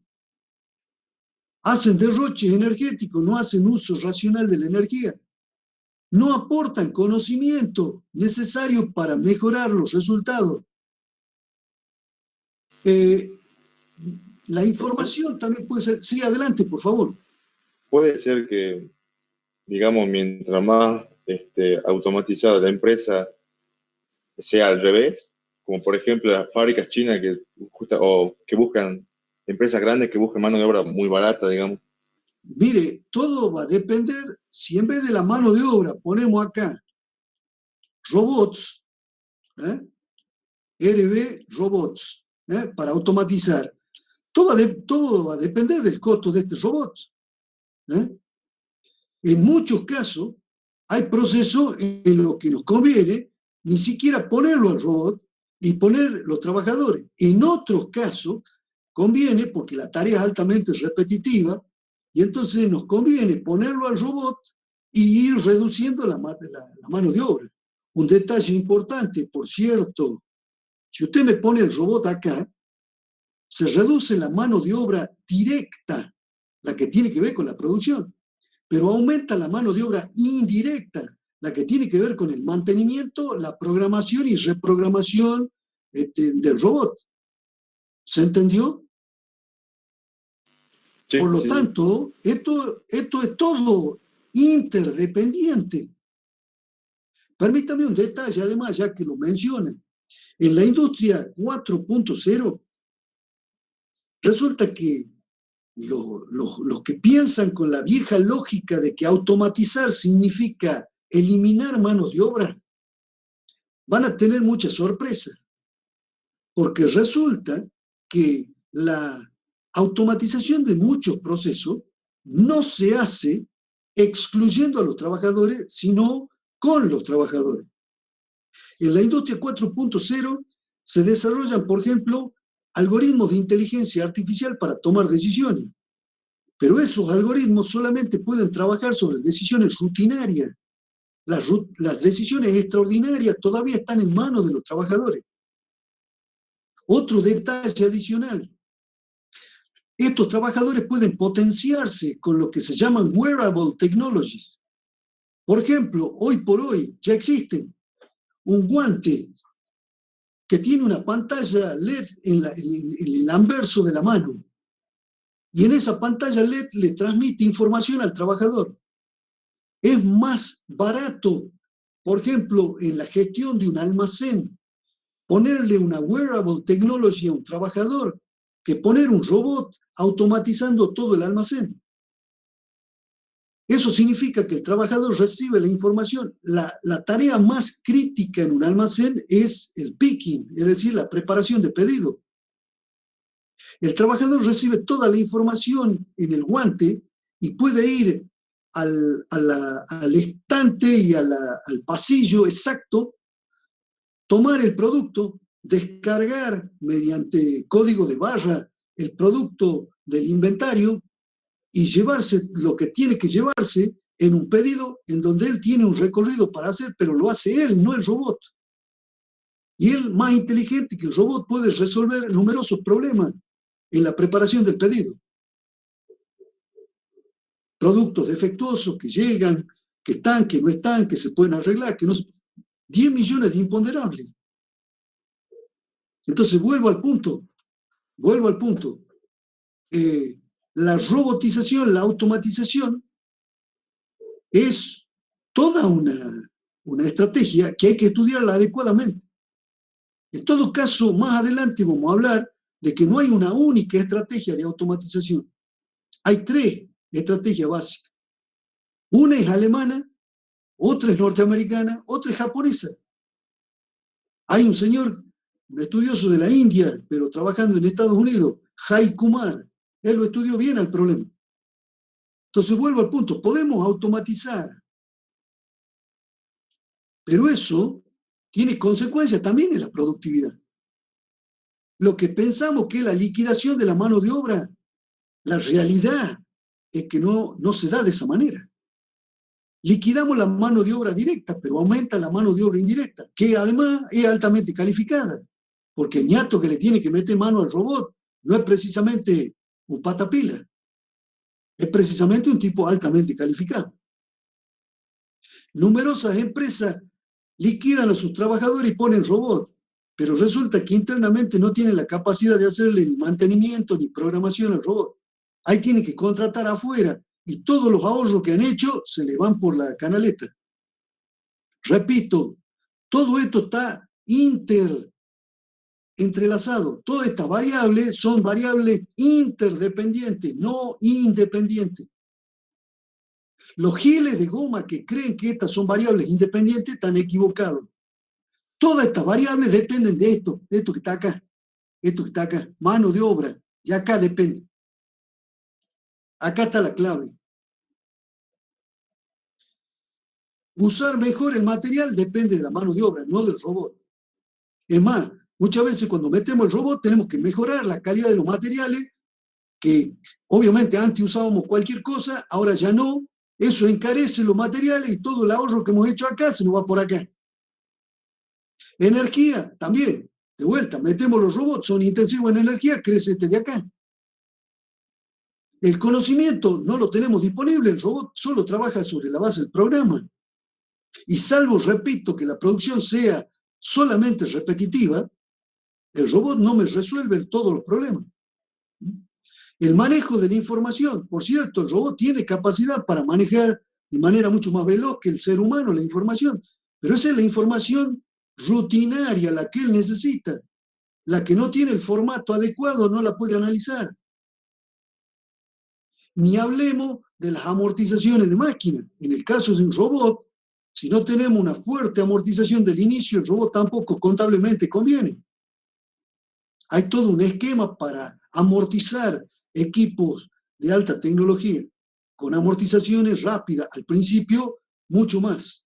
Hacen derroches energéticos, no hacen uso racional de la energía. No aportan conocimiento necesario para mejorar los resultados. La información también puede ser... Sí, adelante, por favor. Puede ser que, digamos, mientras más automatizada la empresa sea al revés, como por ejemplo las fábricas chinas que buscan, empresas grandes que buscan mano de obra muy barata, digamos. Mire, todo va a depender, si en vez de la mano de obra ponemos acá robots, RB robots, para automatizar, todo va a depender del costo de estos robots. En muchos casos hay procesos en los que nos conviene ni siquiera ponerlo al robot y poner los trabajadores. En otros casos conviene, porque la tarea es altamente repetitiva, y entonces nos conviene ponerlo al robot y ir reduciendo la mano de obra. Un detalle importante, por cierto, si usted me pone el robot acá, se reduce la mano de obra directa, la que tiene que ver con la producción, pero aumenta la mano de obra indirecta, la que tiene que ver con el mantenimiento, la programación y reprogramación del robot. ¿Se entendió? Sí, Por lo sí. tanto, esto es todo interdependiente. Permítame un detalle, además, ya que lo mencionan. En la industria 4.0, resulta que los que piensan con la vieja lógica de que automatizar significa eliminar mano de obra, van a tener mucha sorpresa, porque resulta que la automatización de muchos procesos no se hace excluyendo a los trabajadores, sino con los trabajadores. En la industria 4.0 se desarrollan, por ejemplo, algoritmos de inteligencia artificial para tomar decisiones. Pero esos algoritmos solamente pueden trabajar sobre decisiones rutinarias. Las decisiones extraordinarias todavía están en manos de los trabajadores. Otro detalle adicional. Estos trabajadores pueden potenciarse con lo que se llaman wearable technologies. Por ejemplo, hoy por hoy ya existen un guante que tiene una pantalla LED en el anverso de la mano. Y en esa pantalla LED le transmite información al trabajador. Es más barato, por ejemplo, en la gestión de un almacén, ponerle una wearable technology a un trabajador que poner un robot automatizando todo el almacén. Eso significa que el trabajador recibe la información. La tarea más crítica en un almacén es el picking, es decir, la preparación de pedido. El trabajador recibe toda la información en el guante y puede ir al estante y al pasillo exacto, tomar el producto, descargar mediante código de barra el producto del inventario y llevarse lo que tiene que llevarse en un pedido en donde él tiene un recorrido para hacer, pero lo hace él, no el robot. Y él, más inteligente que el robot, puede resolver numerosos problemas en la preparación del pedido. Productos defectuosos que llegan, que están, que no están, que se pueden arreglar, que no se... 10 millones de imponderables. Entonces vuelvo al punto. La robotización, la automatización es toda una estrategia que hay que estudiarla adecuadamente. En todo caso, más adelante vamos a hablar de que no hay una única estrategia de automatización. Hay 3 estrategias básicas. Una es alemana, otra es norteamericana, otra es japonesa. Hay un señor, un estudioso de la India, pero trabajando en Estados Unidos, Jai Kumar. Él lo estudió bien al problema. Entonces vuelvo al punto, podemos automatizar, pero eso tiene consecuencias también en la productividad. Lo que pensamos que es la liquidación de la mano de obra, la realidad es que no se da de esa manera. Liquidamos la mano de obra directa, pero aumenta la mano de obra indirecta, que además es altamente calificada, porque el ñato que le tiene que meter mano al robot no es precisamente un patapila, es precisamente un tipo altamente calificado. Numerosas empresas liquidan a sus trabajadores y ponen robots, pero resulta que internamente no tienen la capacidad de hacerle ni mantenimiento ni programación al robot. Ahí tienen que contratar afuera y todos los ahorros que han hecho se le van por la canaleta. Repito, todo esto está entrelazado. Todas estas variables son variables interdependientes, no independientes. Los giles de goma que creen que estas son variables independientes están equivocados. Todas estas variables dependen de esto que está acá, mano de obra, y acá depende. Acá está la clave. Usar mejor el material depende de la mano de obra, no del robot. Es más, muchas veces cuando metemos el robot tenemos que mejorar la calidad de los materiales, que obviamente antes usábamos cualquier cosa, ahora ya no. Eso encarece los materiales y todo el ahorro que hemos hecho acá se nos va por acá. Energía, también. De vuelta, metemos los robots, son intensivos en energía, crece este de acá. El conocimiento no lo tenemos disponible, el robot solo trabaja sobre la base del programa. Y salvo, repito, que la producción sea solamente repetitiva, el robot no me resuelve todos los problemas. El manejo de la información, por cierto, el robot tiene capacidad para manejar de manera mucho más veloz que el ser humano la información, pero esa es la información rutinaria, la que él necesita. La que no tiene el formato adecuado no la puede analizar. Ni hablemos de las amortizaciones de máquina. En el caso de un robot, si no tenemos una fuerte amortización del inicio, el robot tampoco contablemente conviene. Hay todo un esquema para amortizar equipos de alta tecnología, con amortizaciones rápidas, al principio mucho más.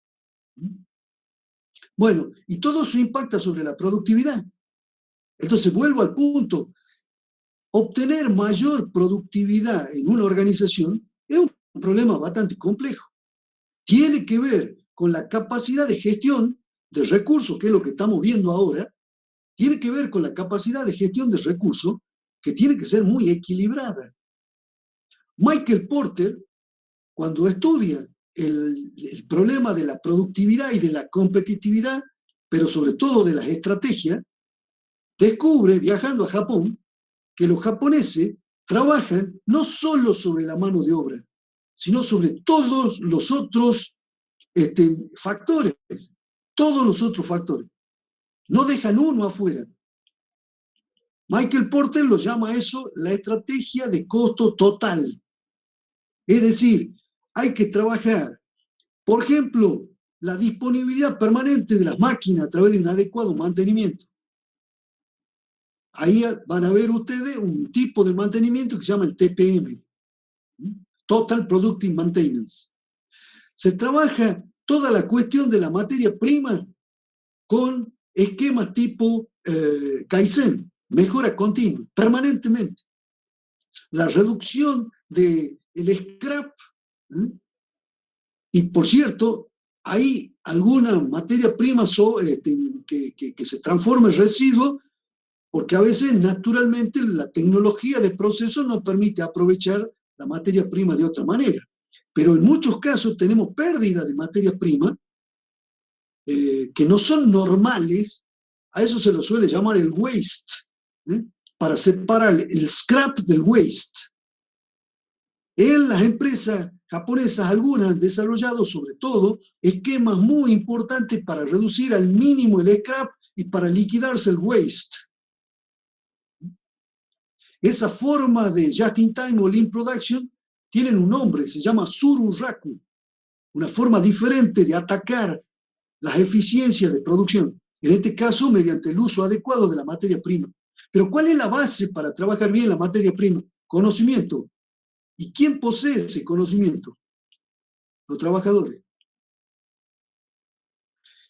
Bueno, y todo eso impacta sobre la productividad. Entonces vuelvo al punto. Obtener mayor productividad en una organización es un problema bastante complejo. Tiene que ver con la capacidad de gestión de recursos, que es lo que estamos viendo ahora. Tiene que ver con la capacidad de gestión de recursos que tiene que ser muy equilibrada. Michael Porter, cuando estudia el problema de la productividad y de la competitividad, pero sobre todo de las estrategias, descubre, viajando a Japón, que los japoneses trabajan no solo sobre la mano de obra, sino sobre todos los otros factores, todos los otros factores. No dejan uno afuera. Michael Porter lo llama eso la estrategia de costo total. Es decir, hay que trabajar, por ejemplo, la disponibilidad permanente de las máquinas a través de un adecuado mantenimiento. Ahí van a ver ustedes un tipo de mantenimiento que se llama el TPM, Total Productive Maintenance. Se trabaja toda la cuestión de la materia prima con esquemas tipo Kaizen, mejora continua, permanentemente. La reducción del scrap, ¿eh? Y por cierto, hay alguna materia prima que se transforma en residuo, porque a veces naturalmente la tecnología de proceso no permite aprovechar la materia prima de otra manera. Pero en muchos casos tenemos pérdida de materia prima que no son normales. A eso se lo suele llamar el waste, ¿eh? Para separar el scrap del waste. En las empresas japonesas, algunas han desarrollado sobre todo esquemas muy importantes para reducir al mínimo el scrap y para liquidarse el waste. Esa forma de just-in-time o lean production tienen un nombre, se llama Tsuru-raku, una forma diferente de atacar las eficiencias de producción, en este caso mediante el uso adecuado de la materia prima. Pero ¿cuál es la base para trabajar bien la materia prima? Conocimiento. ¿Y quién posee ese conocimiento? Los trabajadores.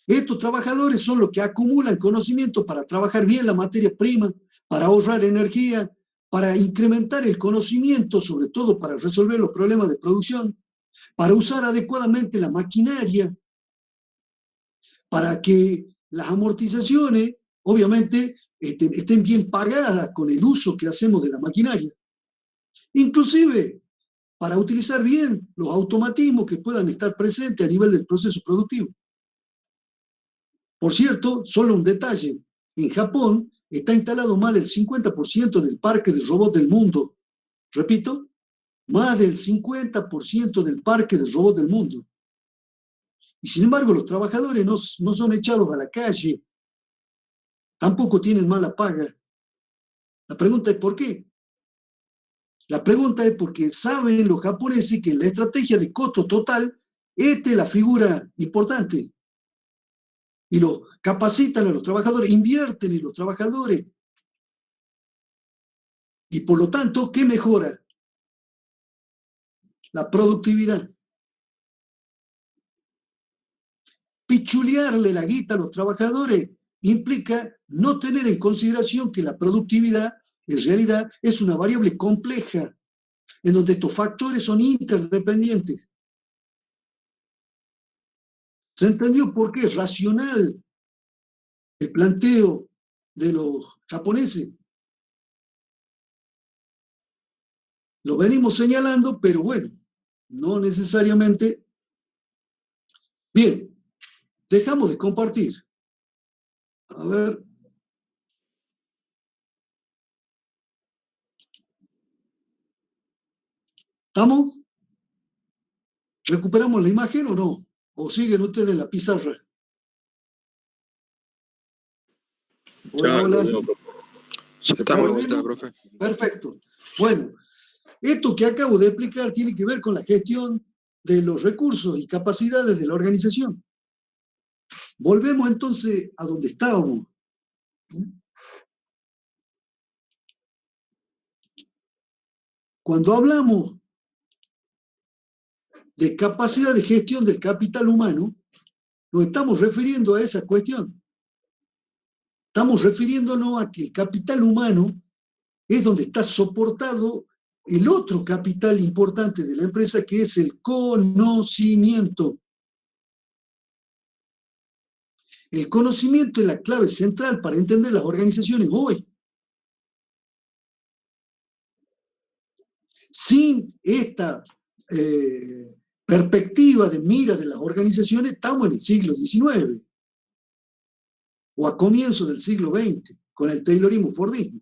Estos trabajadores son los que acumulan conocimiento para trabajar bien la materia prima, para ahorrar energía, para incrementar el conocimiento, sobre todo para resolver los problemas de producción, para usar adecuadamente la maquinaria, para que las amortizaciones, obviamente, estén bien pagadas con el uso que hacemos de la maquinaria. Inclusive, para utilizar bien los automatismos que puedan estar presentes a nivel del proceso productivo. Por cierto, solo un detalle, en Japón está instalado más del 50% del parque de robots del mundo. Repito, más del 50% del parque de robots del mundo. Y sin embargo, los trabajadores no son echados a la calle, tampoco tienen mala paga. La pregunta es ¿por qué? La pregunta es porque saben los japoneses que en la estrategia de costo total, esta es la figura importante. Y lo capacitan a los trabajadores, invierten en los trabajadores. Y por lo tanto, ¿qué mejora? La productividad. Pichulearle la guita a los trabajadores implica no tener en consideración que la productividad en realidad es una variable compleja, en donde estos factores son interdependientes. ¿Se entendió por qué es racional el planteo de los japoneses? Lo venimos señalando, pero bueno, no necesariamente. Bien, dejamos de compartir. A ver. ¿Estamos? ¿Recuperamos la imagen o no? ¿O siguen ustedes en la pizarra? Hola, Ya, hola. ya estamos de ¿Volvimos? vuelta, profe. Perfecto. Bueno, esto que acabo de explicar tiene que ver con la gestión de los recursos y capacidades de la organización. Volvemos entonces a donde estábamos. Cuando hablamos de capacidad de gestión del capital humano, nos estamos refiriendo a esa cuestión. Estamos refiriéndonos a que el capital humano es donde está soportado el otro capital importante de la empresa, que es el conocimiento. El conocimiento es la clave central para entender las organizaciones hoy. Sin esta perspectiva de mira de las organizaciones, estamos en el siglo XIX o a comienzos del siglo XX, con el Taylorismo-Fordismo.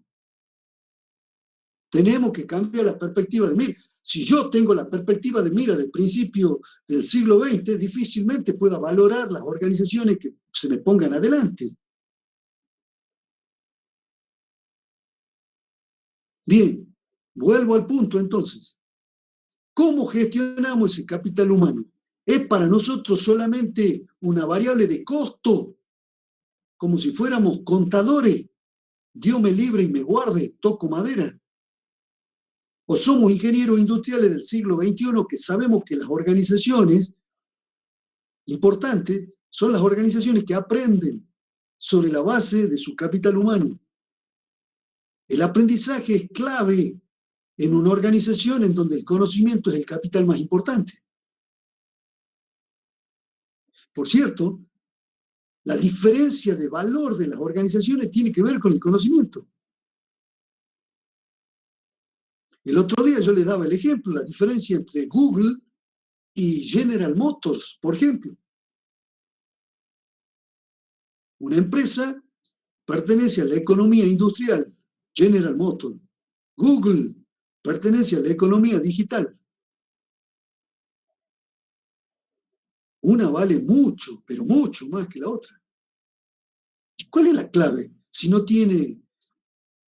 Tenemos que cambiar la perspectiva de mira. Si yo tengo la perspectiva de mira del principio del siglo XX, difícilmente pueda valorar las organizaciones que se me pongan adelante. Bien, vuelvo al punto entonces. ¿Cómo gestionamos ese capital humano? ¿Es para nosotros solamente una variable de costo, como si fuéramos contadores? Dios me libre y me guarde, toco madera. ¿O somos ingenieros industriales del siglo XXI que sabemos que las organizaciones importantes son las organizaciones que aprenden sobre la base de su capital humano? El aprendizaje es clave en una organización en donde el conocimiento es el capital más importante. Por cierto, la diferencia de valor de las organizaciones tiene que ver con el conocimiento. El otro día yo les daba el ejemplo, la diferencia entre Google y General Motors, por ejemplo. Una empresa pertenece a la economía industrial, General Motors. Google pertenece a la economía digital. Una vale mucho, pero mucho más que la otra. ¿Y cuál es la clave si no tiene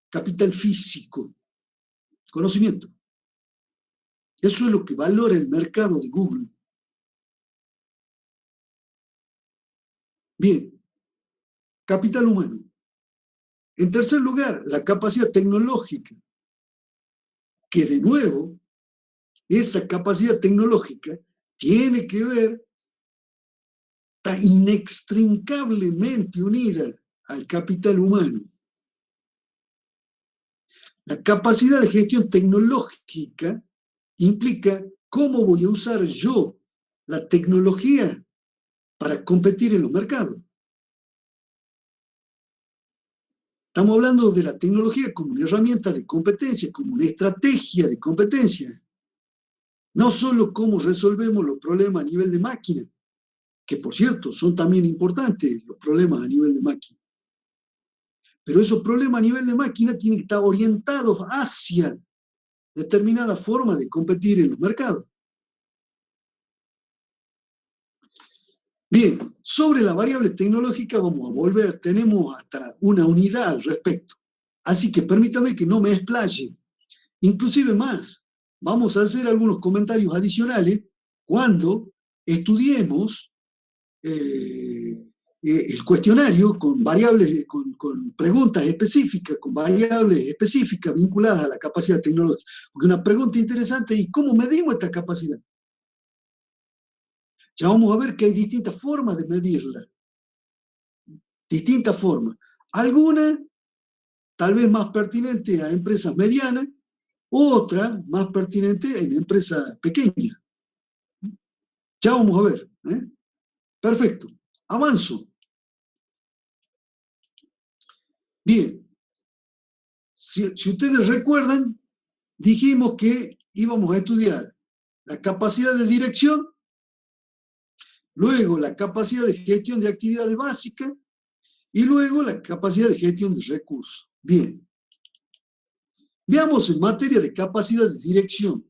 capital físico? Conocimiento. Eso es lo que valora el mercado de Google. Bien, capital humano. En tercer lugar, la capacidad tecnológica, que de nuevo, esa capacidad tecnológica tiene que ver, está inextricablemente unida al capital humano. La capacidad de gestión tecnológica implica cómo voy a usar yo la tecnología para competir en los mercados. Estamos hablando de la tecnología como una herramienta de competencia, como una estrategia de competencia. No solo cómo resolvemos los problemas a nivel de máquina, que por cierto son también importantes los problemas a nivel de máquina. Pero esos problemas a nivel de máquina tienen que estar orientados hacia determinada forma de competir en los mercados. Bien, sobre la variable tecnológica vamos a volver, tenemos hasta una unidad al respecto. Así que permítame que no me explaye. Inclusive más, vamos a hacer algunos comentarios adicionales cuando estudiemos el cuestionario con variables, con preguntas específicas, con variables específicas vinculadas a la capacidad tecnológica. Porque una pregunta interesante es, ¿cómo medimos esta capacidad? Ya vamos a ver que hay distintas formas de medirla. Distintas formas. Algunas tal vez más pertinentes a empresas medianas, otras más pertinentes en empresas pequeñas. Ya vamos a ver. Perfecto. Avanzo. Bien. Si ustedes recuerdan, dijimos que íbamos a estudiar la capacidad de dirección, luego la capacidad de gestión de actividades básicas y luego la capacidad de gestión de recursos. Bien. Veamos en materia de capacidad de dirección.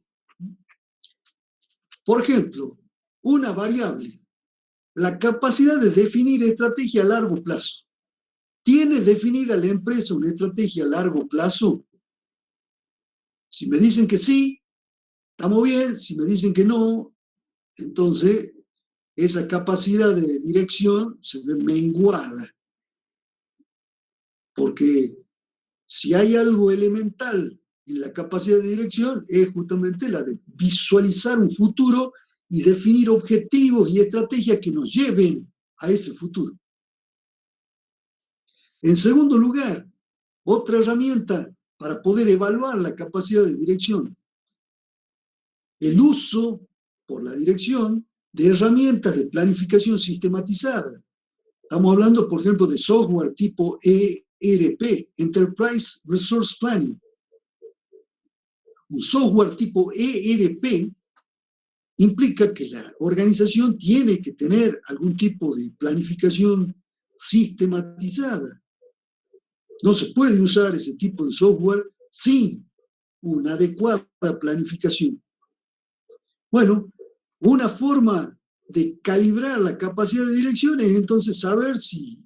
Por ejemplo, una variable, la capacidad de definir estrategia a largo plazo. ¿Tiene definida la empresa una estrategia a largo plazo? Si me dicen que sí, estamos bien. Si me dicen que no, entonces esa capacidad de dirección se ve menguada. Porque si hay algo elemental en la capacidad de dirección, es justamente la de visualizar un futuro y definir objetivos y estrategias que nos lleven a ese futuro. En segundo lugar, otra herramienta para poder evaluar la capacidad de dirección, el uso por la dirección de herramientas de planificación sistematizada. Estamos hablando, por ejemplo, de software tipo ERP, Enterprise Resource Planning. Un software tipo ERP implica que la organización tiene que tener algún tipo de planificación sistematizada. No se puede usar ese tipo de software sin una adecuada planificación. Bueno, una forma de calibrar la capacidad de dirección es entonces saber si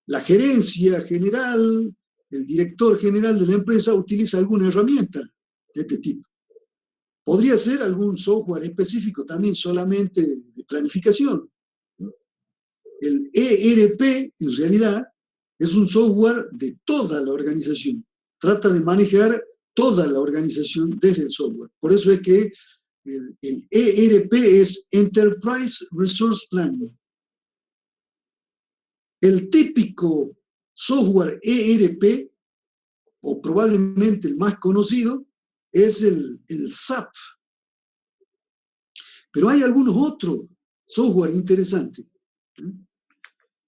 la gerencia general, el director general de la empresa utiliza alguna herramienta de este tipo. Podría ser algún software específico también solamente de planificación. El ERP, en realidad, es un software de toda la organización. Trata de manejar toda la organización desde el software. Por eso es que el ERP es Enterprise Resource Planning. El típico software ERP, o probablemente el más conocido, es el SAP. Pero hay algunos otros software interesantes.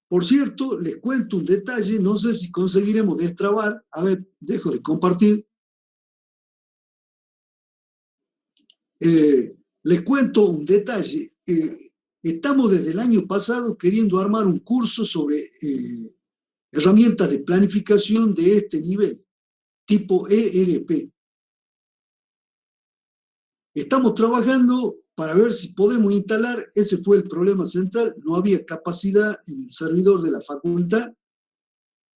Por cierto, les cuento un detalle, no sé si conseguiremos destrabar. A ver, dejo de compartir. Les cuento un detalle. Estamos desde el año pasado queriendo armar un curso sobre herramientas de planificación de este nivel, tipo ERP. Estamos trabajando para ver si podemos instalar, ese fue el problema central, no había capacidad en el servidor de la facultad.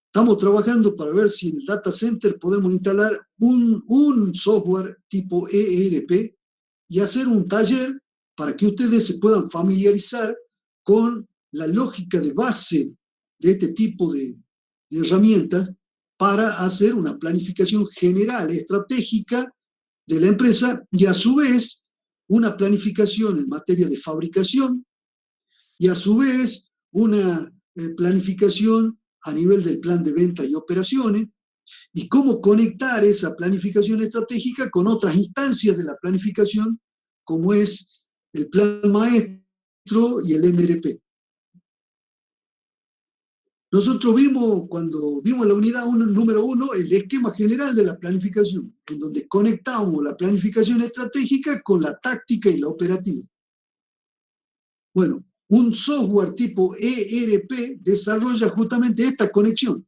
Estamos trabajando para ver si en el data center podemos instalar un software tipo ERP y hacer un taller para que ustedes se puedan familiarizar con la lógica de base de este tipo de herramientas para hacer una planificación general, estratégica de la empresa y a su vez una planificación en materia de fabricación y a su vez una planificación a nivel del plan de venta y operaciones y cómo conectar esa planificación estratégica con otras instancias de la planificación como es el plan maestro y el MRP. Nosotros vimos, cuando vimos la unidad número 1, el esquema general de la planificación, en donde conectamos la planificación estratégica con la táctica y la operativa. Bueno, un software tipo ERP desarrolla justamente esta conexión.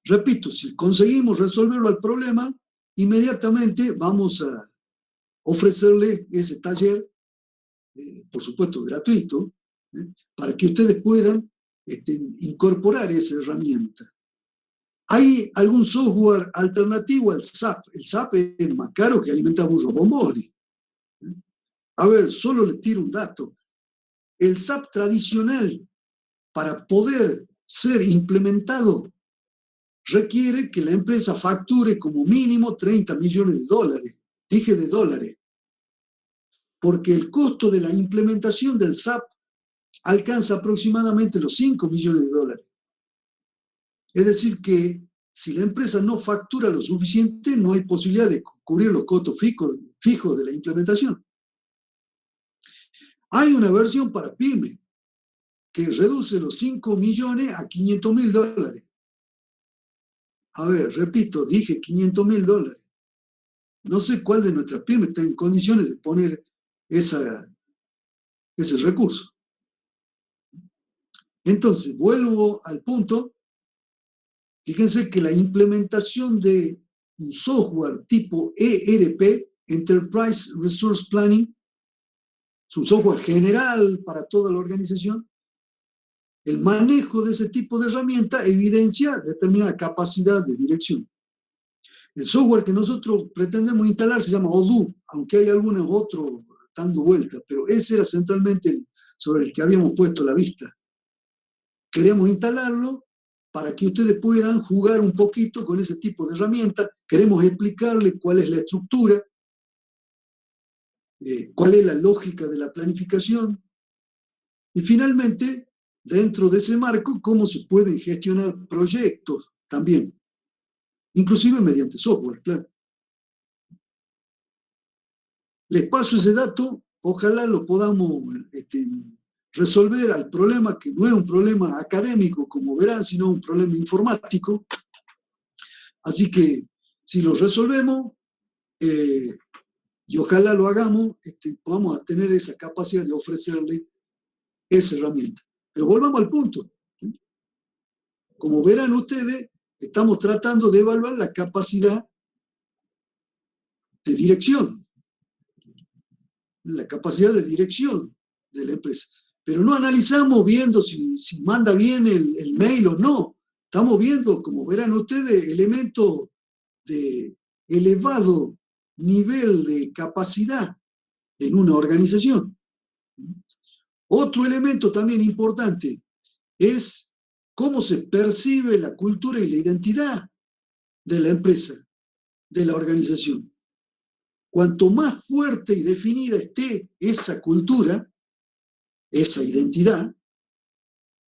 Repito, si conseguimos resolverlo al problema, inmediatamente vamos a ofrecerle ese taller, por supuesto gratuito, para que ustedes puedan incorporar esa herramienta. ¿Hay algún software alternativo al SAP? El SAP es más caro que alimentar burros bombones. A ver, solo les tiro un dato. El SAP tradicional, para poder ser implementado, requiere que la empresa facture como mínimo 30 millones de dólares. Dije de dólares. Porque el costo de la implementación del SAP alcanza aproximadamente los 5 millones de dólares. Es decir que si la empresa no factura lo suficiente, no hay posibilidad de cubrir los costos fijos de la implementación. Hay una versión para PYME que reduce los 5 millones a 500 mil dólares. A ver, repito, dije 500 mil dólares. No sé cuál de nuestras pymes está en condiciones de poner ese recurso. Entonces, vuelvo al punto. Fíjense que la implementación de un software tipo ERP, Enterprise Resource Planning, es un software general para toda la organización. El manejo de ese tipo de herramienta evidencia determinada capacidad de dirección. El software que nosotros pretendemos instalar se llama Odoo, aunque hay algunos otros dando vueltas, pero ese era centralmente el sobre el que habíamos puesto la vista. Queremos instalarlo para que ustedes puedan jugar un poquito con ese tipo de herramientas. Queremos explicarles cuál es la estructura, cuál es la lógica de la planificación y finalmente, dentro de ese marco, cómo se pueden gestionar proyectos también, inclusive mediante software, claro. Les paso ese dato, ojalá lo podamos resolver al problema, que no es un problema académico, como verán, sino un problema informático. Así que, si lo resolvemos, y ojalá lo hagamos, vamos a tener esa capacidad de ofrecerle esa herramienta. Pero volvamos al punto. Como verán ustedes, estamos tratando de evaluar la capacidad de dirección. La capacidad de dirección de la empresa. Pero no analizamos viendo si manda bien el mail o no. Estamos viendo, como verán ustedes, elementos de elevado nivel de capacidad en una organización. Otro elemento también importante es cómo se percibe la cultura y la identidad de la empresa, de la organización. Cuanto más fuerte y definida esté esa cultura, esa identidad,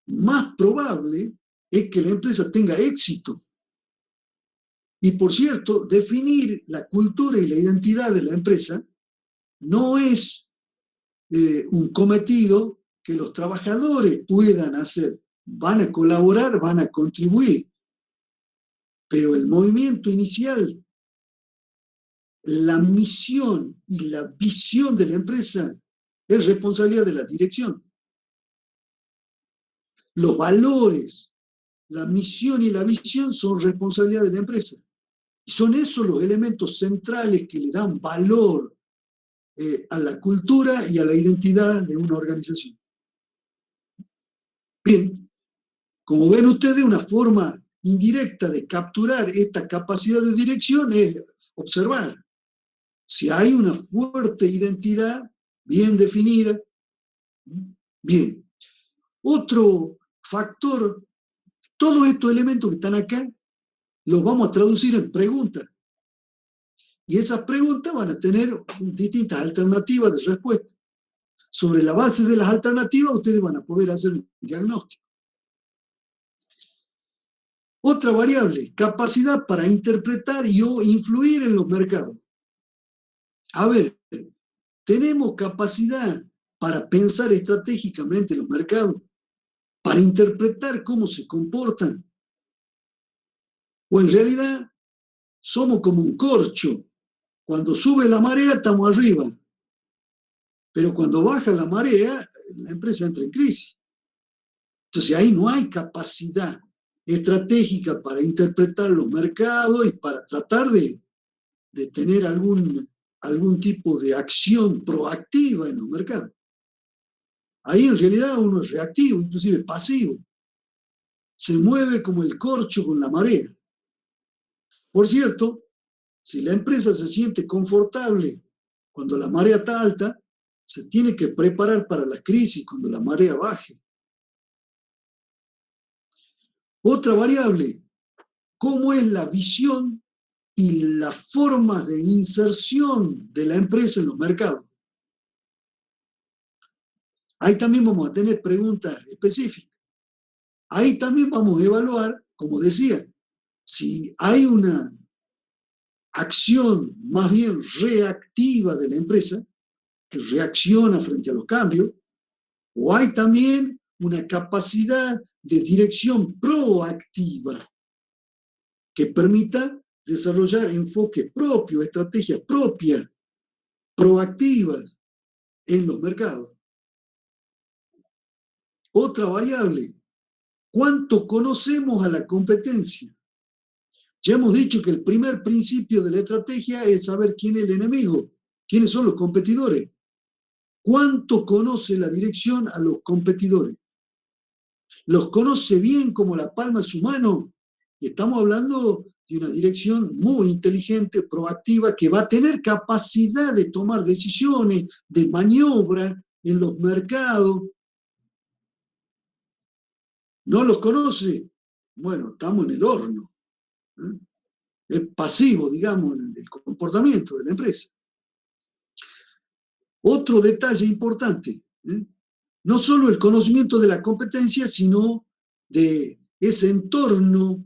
más probable es que la empresa tenga éxito. Y por cierto, definir la cultura y la identidad de la empresa no es un cometido que los trabajadores puedan hacer. Van a colaborar, van a contribuir, pero el movimiento inicial, la misión y la visión de la empresa es responsabilidad de la dirección. Los valores, la misión y la visión son responsabilidad de la empresa. Y son esos los elementos centrales que le dan valor a la cultura y a la identidad de una organización. Bien, como ven ustedes, una forma indirecta de capturar esta capacidad de dirección es observar si hay una fuerte identidad bien definida. Bien, otro factor, todos estos elementos que están acá los vamos a traducir en preguntas. Y esas preguntas van a tener distintas alternativas de respuesta. Sobre la base de las alternativas, ustedes van a poder hacer un diagnóstico. Otra variable, capacidad para interpretar y o influir en los mercados. A ver, ¿tenemos capacidad para pensar estratégicamente los mercados? ¿Para interpretar cómo se comportan? ¿O en realidad somos como un corcho? Cuando sube la marea estamos arriba, pero cuando baja la marea, la empresa entra en crisis. Entonces ahí no hay capacidad estratégica para interpretar los mercados y para tratar de tener algún tipo de acción proactiva en los mercados. Ahí en realidad uno es reactivo, inclusive pasivo. Se mueve como el corcho con la marea. Por cierto, si la empresa se siente confortable cuando la marea está alta, se tiene que preparar para la crisis cuando la marea baje. Otra variable, ¿cómo es la visión y las formas de inserción de la empresa en los mercados? Ahí también vamos a tener preguntas específicas. Ahí también vamos a evaluar, como decía, si hay una acción más bien reactiva de la empresa, que reacciona frente a los cambios, o hay también una capacidad de dirección proactiva que permita desarrollar enfoques propios, estrategias propias, proactivas en los mercados. Otra variable, ¿cuánto conocemos a la competencia? Ya hemos dicho que el primer principio de la estrategia es saber quién es el enemigo, quiénes son los competidores. ¿Cuánto conoce la dirección a los competidores? ¿Los conoce bien como la palma de su mano? Y estamos hablando de una dirección muy inteligente, proactiva, que va a tener capacidad de tomar decisiones, de maniobra en los mercados. ¿No los conoce? Bueno, estamos en el horno. Es pasivo, digamos, el comportamiento de la empresa. Otro detalle importante, no solo el conocimiento de la competencia, sino de ese entorno,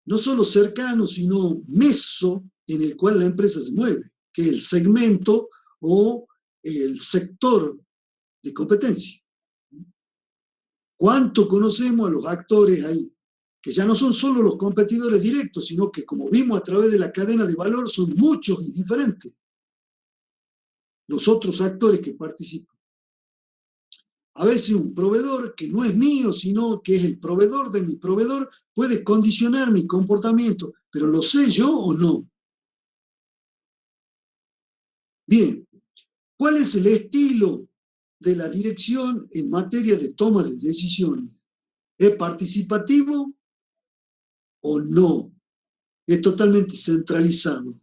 no solo cercano, sino meso en el cual la empresa se mueve, que es el segmento o el sector de competencia. ¿Cuánto conocemos a los actores ahí? Que ya no son solo los competidores directos, sino que, como vimos a través de la cadena de valor, son muchos y diferentes los otros actores que participan. A veces un proveedor que no es mío, sino que es el proveedor de mi proveedor, puede condicionar mi comportamiento, pero ¿lo sé yo o no? Bien, ¿cuál es el estilo de la dirección en materia de toma de decisiones? ¿Es participativo o no? ¿Es totalmente centralizado?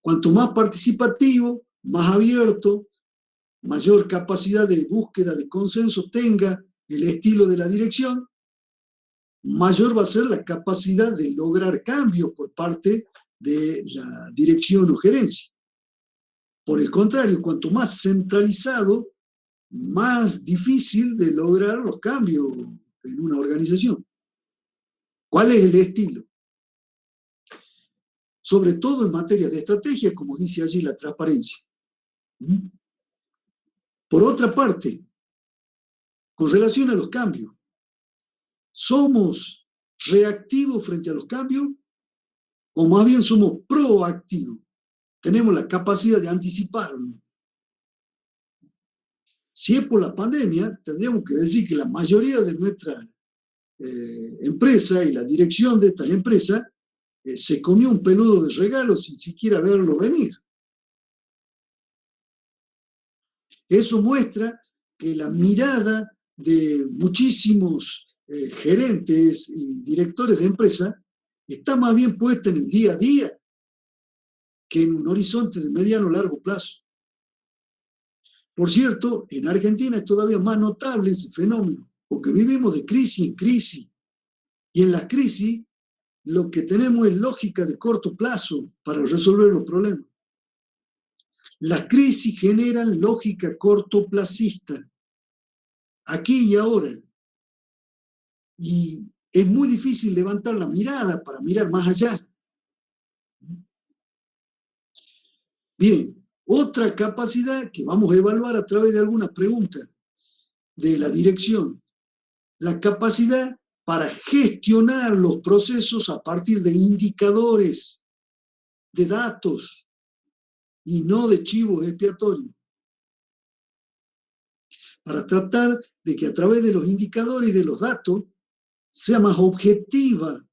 Cuanto más participativo, más abierto, mayor capacidad de búsqueda de consenso tenga el estilo de la dirección, mayor va a ser la capacidad de lograr cambios por parte de la dirección o gerencia. Por el contrario, cuanto más centralizado, más difícil de lograr los cambios en una organización. ¿Cuál es el estilo? Sobre todo en materia de estrategia, como dice allí la transparencia. Por otra parte, con relación a los cambios, ¿somos reactivos frente a los cambios o más bien somos proactivos? Tenemos la capacidad de anticiparnos. Si es por la pandemia, tendríamos que decir que la mayoría de nuestra empresa y la dirección de estas empresas se comió un peludo de regalos sin siquiera verlo venir. Eso muestra que la mirada de muchísimos gerentes y directores de empresa está más bien puesta en el día a día que en un horizonte de mediano o largo plazo. Por cierto, en Argentina es todavía más notable ese fenómeno, porque vivimos de crisis en crisis. Y en las crisis lo que tenemos es lógica de corto plazo para resolver los problemas. Las crisis generan lógica cortoplacista, aquí y ahora. Y es muy difícil levantar la mirada para mirar más allá. Bien, otra capacidad que vamos a evaluar a través de algunas preguntas de la dirección, la capacidad para gestionar los procesos a partir de indicadores, de datos y no de chivos expiatorios. Para tratar de que a través de los indicadores y de los datos sea más objetiva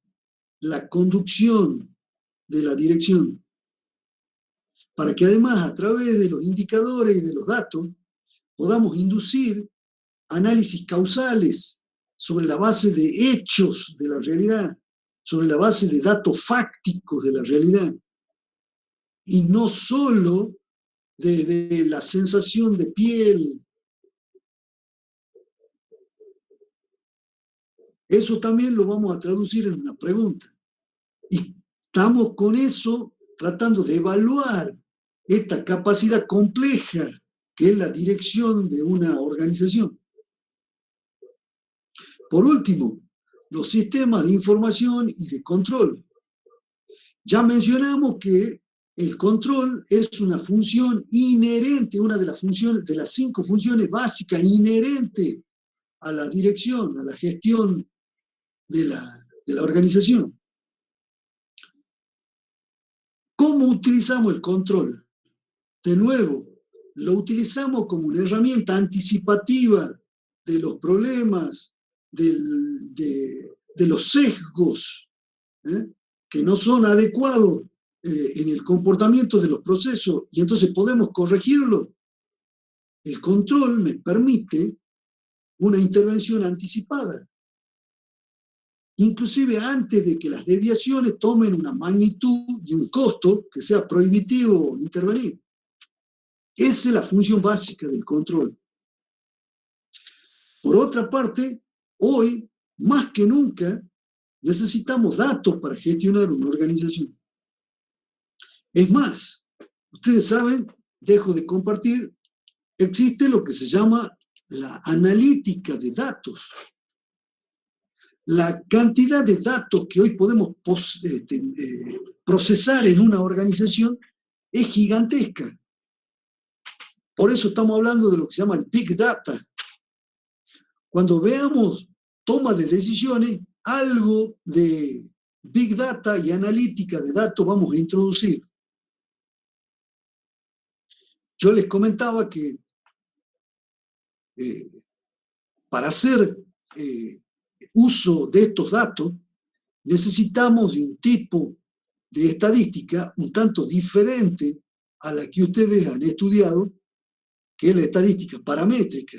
la conducción de la dirección. Para que además a través de los indicadores y de los datos podamos inducir análisis causales sobre la base de hechos de la realidad, sobre la base de datos fácticos de la realidad, y no solo de la sensación de piel. Eso también lo vamos a traducir en una pregunta. Y estamos con eso tratando de evaluar esta capacidad compleja que es la dirección de una organización. Por último, los sistemas de información y de control. Ya mencionamos que el control es una función inherente, una de las funciones, de las 5 funciones básicas inherentes a la dirección, a la gestión de la organización. ¿Cómo utilizamos el control? De nuevo, lo utilizamos como una herramienta anticipativa de los problemas, de los sesgos que no son adecuados en el comportamiento de los procesos, y entonces podemos corregirlo. El control me permite una intervención anticipada, inclusive antes de que las desviaciones tomen una magnitud y un costo que sea prohibitivo intervenir. Esa es la función básica del control. Por otra parte, hoy, más que nunca, necesitamos datos para gestionar una organización. Es más, ustedes saben, dejo de compartir, existe lo que se llama la analítica de datos. La cantidad de datos que hoy podemos procesar en una organización es gigantesca. Por eso estamos hablando de lo que se llama el Big Data. Cuando veamos toma de decisiones, algo de Big Data y analítica de datos vamos a introducir. Yo les comentaba que para hacer uso de estos datos necesitamos de un tipo de estadística un tanto diferente a la que ustedes han estudiado, que es la estadística paramétrica.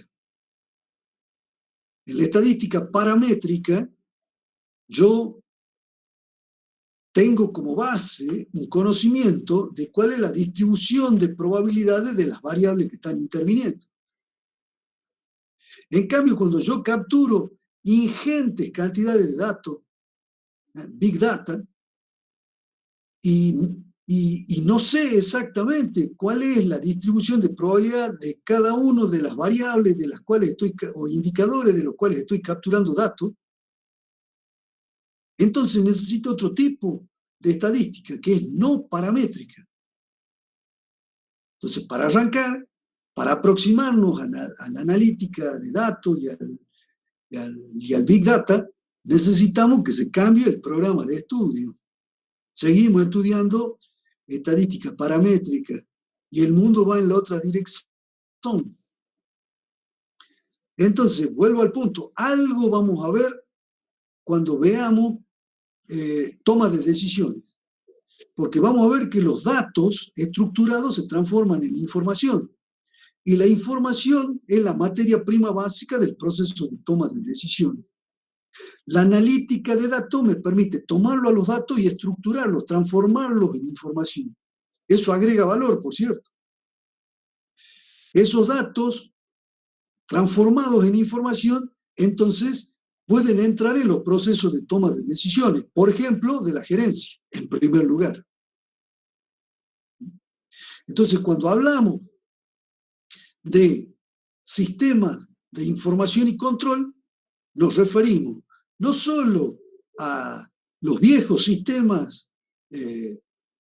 En la estadística paramétrica, yo tengo como base un conocimiento de cuál es la distribución de probabilidades de las variables que están interviniendo. En cambio, cuando yo capturo ingentes cantidades de datos, Big Data, y no sé exactamente cuál es la distribución de probabilidad de cada una de las variables de las cuales o indicadores de los cuales estoy capturando datos, entonces necesito otro tipo de estadística, que es no paramétrica. Entonces, para arrancar, para aproximarnos a la analítica de datos y al Big Data, necesitamos que se cambie el programa de estudio. Seguimos estudiando estadística paramétrica y el mundo va en la otra dirección. Entonces, vuelvo al punto, algo vamos a ver cuando veamos toma de decisiones, porque vamos a ver que los datos estructurados se transforman en información, y la información es la materia prima básica del proceso de toma de decisiones. La analítica de datos me permite tomarlo a los datos y estructurarlos, transformarlos en información. Eso agrega valor, por cierto. Esos datos transformados en información, entonces, pueden entrar en los procesos de toma de decisiones, por ejemplo, de la gerencia, en primer lugar. Entonces, cuando hablamos de sistemas de información y control, nos referimos no solo a los viejos sistemas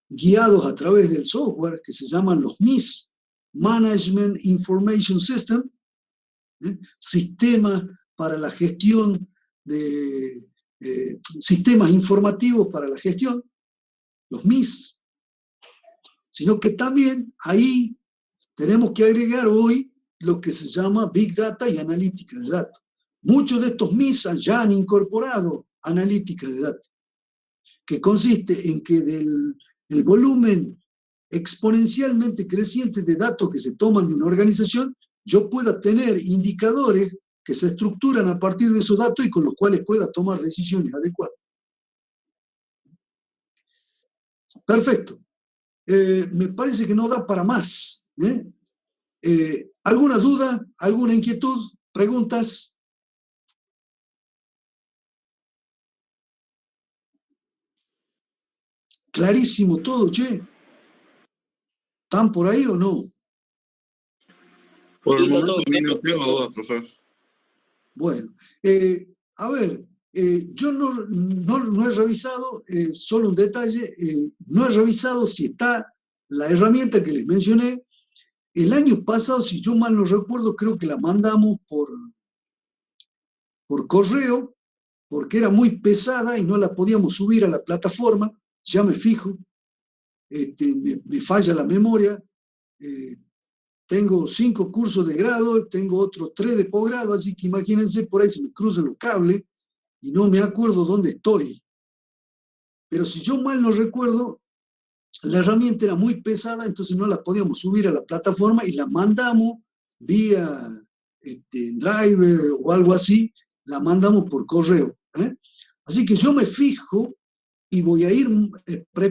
guiados a través del software, que se llaman los MIS, Management Information System, sistemas para la gestión de sistemas informativos para la gestión, los MIS, sino que también ahí tenemos que agregar hoy lo que se llama Big Data y analítica de datos. Muchos de estos MIS ya han incorporado analítica de datos, que consiste en que del volumen exponencialmente creciente de datos que se toman de una organización, yo pueda tener indicadores que se estructuran a partir de esos datos y con los cuales pueda tomar decisiones adecuadas. Perfecto. Me parece que no da para más. ¿Alguna duda? ¿Alguna inquietud? ¿Preguntas? Clarísimo todo, che. ¿Están por ahí o no? Por el momento no tengo dudas, profe. Bueno, a ver, yo no he revisado, solo un detalle, no he revisado si está la herramienta que les mencioné. El año pasado, si yo mal no recuerdo, creo que la mandamos por correo, porque era muy pesada y no la podíamos subir a la plataforma. Ya me fijo, me falla la memoria. Tengo 5 cursos de grado, tengo otros 3 de posgrado, así que imagínense, por ahí se me cruzan los cables y no me acuerdo dónde estoy. Pero si yo mal no recuerdo, la herramienta era muy pesada, entonces no la podíamos subir a la plataforma y la mandamos vía Driver o algo así, la mandamos por correo. Así que yo me fijo y voy a ir preparando